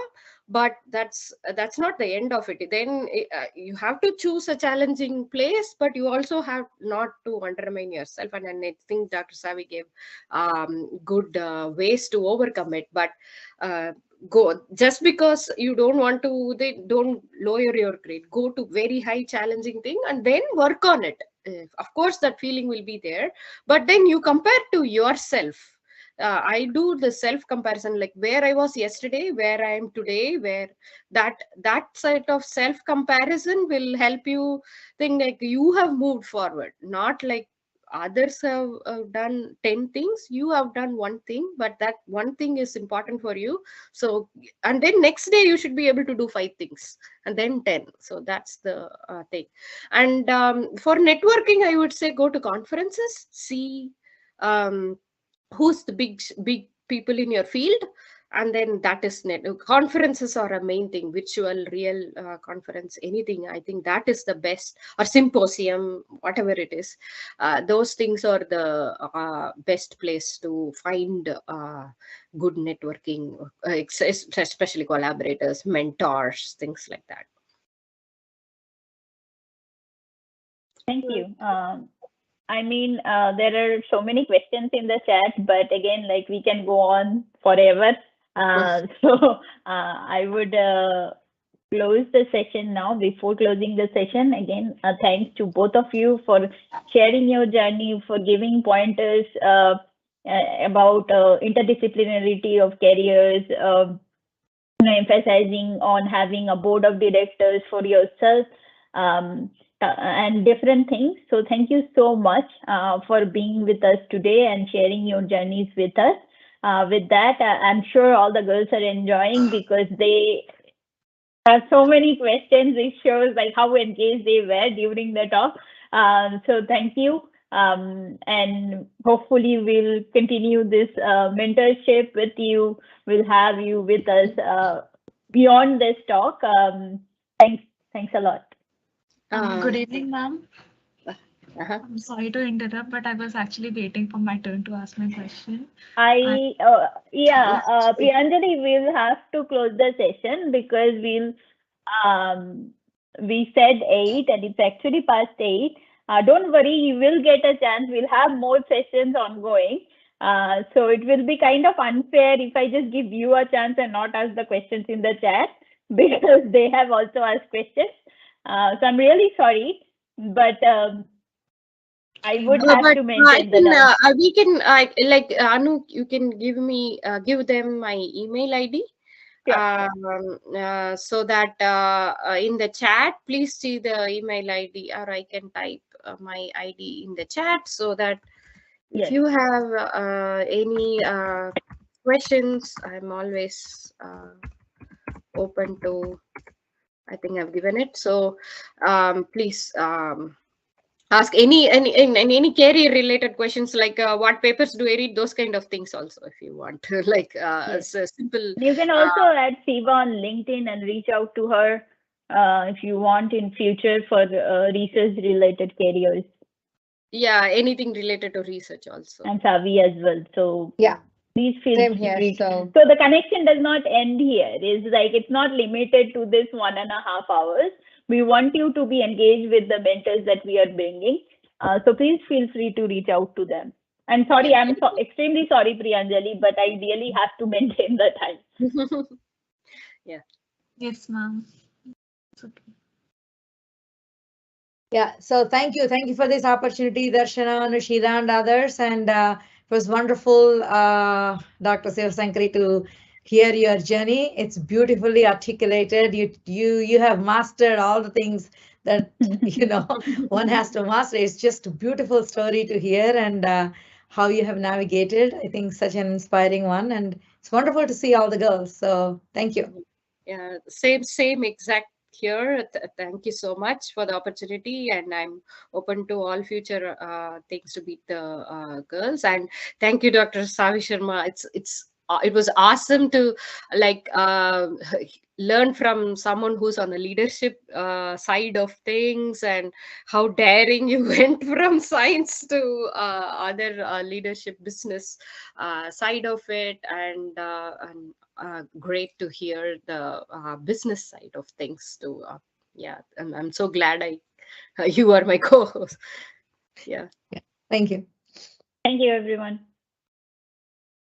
[SPEAKER 4] but that's not the end of it. Then you have to choose a challenging place, but you also have not to undermine yourself. And I think Dr. Savi gave good ways to overcome it. But go, just because you don't want to, they don't lower your grade, go to very high challenging thing and then work on it. Of course that feeling will be there, but then you compare to yourself. I do the self comparison, like where I was yesterday, where I am today, where that side of self comparison will help you think like you have moved forward, not like others have done 10 things, you have done one thing, but that one thing is important for you. So, and then next day you should be able to do 5 things and then 10. So that's the thing. And for networking, I would say go to conferences, see who's the big people in your field, and then that is conferences are a main thing. Virtual, real conference, anything, I think that is the best, or symposium, whatever it is. Those things are the best place to find good networking, especially collaborators, mentors, things like that.
[SPEAKER 2] Thank you. I mean, there are so many questions in the chat, but again, like we can go on forever. So I would close the session now. Before closing the session, again, thanks to both of you for sharing your journey, for giving pointers about interdisciplinarity of careers, emphasizing on having a board of directors for yourself. And different things. So thank you so much for being with us today and sharing your journeys with us. With that, I'm sure all the girls are enjoying because they have so many questions. It shows like how engaged they were during the talk. So thank you. And hopefully we'll continue this mentorship with you. We'll have you with us beyond this talk. Thanks a lot.
[SPEAKER 8] Good evening, ma'am. I'm sorry to interrupt, but I was actually waiting for my turn to ask my question.
[SPEAKER 2] Priyanjali, we'll have to close the session because we said 8 and it's actually past 8. Don't worry, you will get a chance. We'll have more sessions ongoing. So it will be kind of unfair if I just give you a chance and not ask the questions in the chat because they have also asked questions. So I'm really sorry, but I would have to mention that.
[SPEAKER 4] We can like Anu, you can give me give them my email ID. Yeah. So that in the chat, please see the email ID, or I can type my ID in the chat, so that if you have any questions, I'm always open to. I think I've given it. So please ask any career related questions like what papers do I read, those kind of things also, if you want. Like
[SPEAKER 2] Yes.
[SPEAKER 4] a simple.
[SPEAKER 2] You can also add Siva on LinkedIn and reach out to her if you want in future for research related careers.
[SPEAKER 4] Yeah, anything related to research also.
[SPEAKER 2] And Savi as well. So
[SPEAKER 3] Yeah.
[SPEAKER 2] please feel
[SPEAKER 3] Same here.
[SPEAKER 2] free.
[SPEAKER 3] So
[SPEAKER 2] So the connection does not end here. It's like it's not limited to this 1.5 hours. We want you to be engaged with the mentors that we are bringing. So please feel free to reach out to them. And sorry,
[SPEAKER 4] Yeah.
[SPEAKER 2] I'm extremely sorry, Priyanjali, but I really have to maintain the time.
[SPEAKER 4] Yeah.
[SPEAKER 8] Yes, ma'am. It's okay.
[SPEAKER 3] yeah, so thank you for this opportunity, Darshana, Nushira, and others, and it was wonderful, Dr. Sankari, to hear your journey. It's beautifully articulated. You have mastered all the things that one has to master. It's just a beautiful story to hear, and how you have navigated. I think such an inspiring one, and it's wonderful to see all the girls. So thank you.
[SPEAKER 4] Yeah, same exact here. Thank you so much for the opportunity, and I'm open to all future things to meet the girls. And thank you, Dr. Savi Sharma. It was awesome to like learn from someone who's on the leadership side of things, and how daring you went from science to other leadership business side of it, and great to hear the business side of things too. Yeah, I'm so glad you are my co-host. Yeah.
[SPEAKER 3] Thank you.
[SPEAKER 2] Thank you, everyone.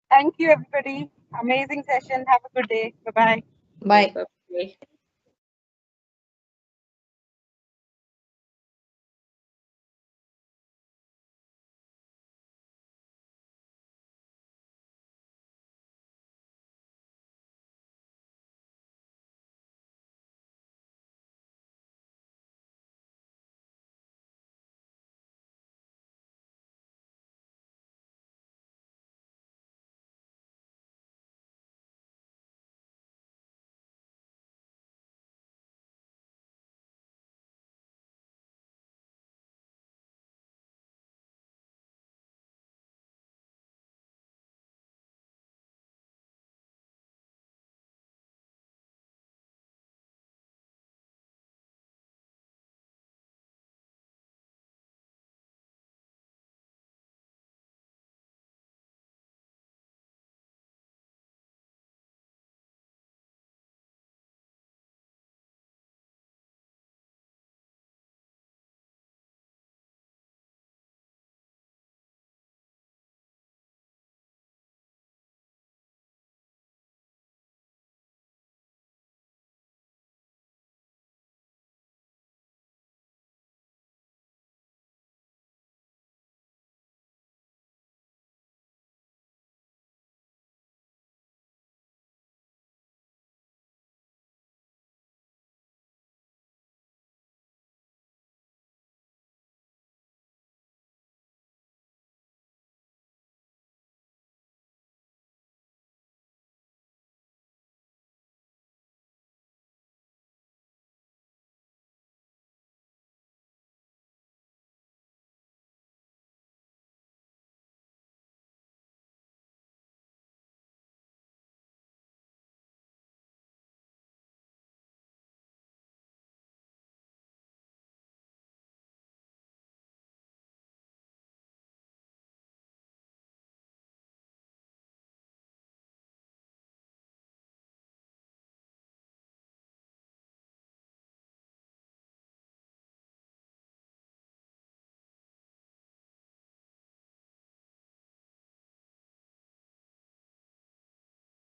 [SPEAKER 1] Thank you, everybody. Amazing session. Have a good day. Bye-bye.
[SPEAKER 3] Bye.
[SPEAKER 4] Bye.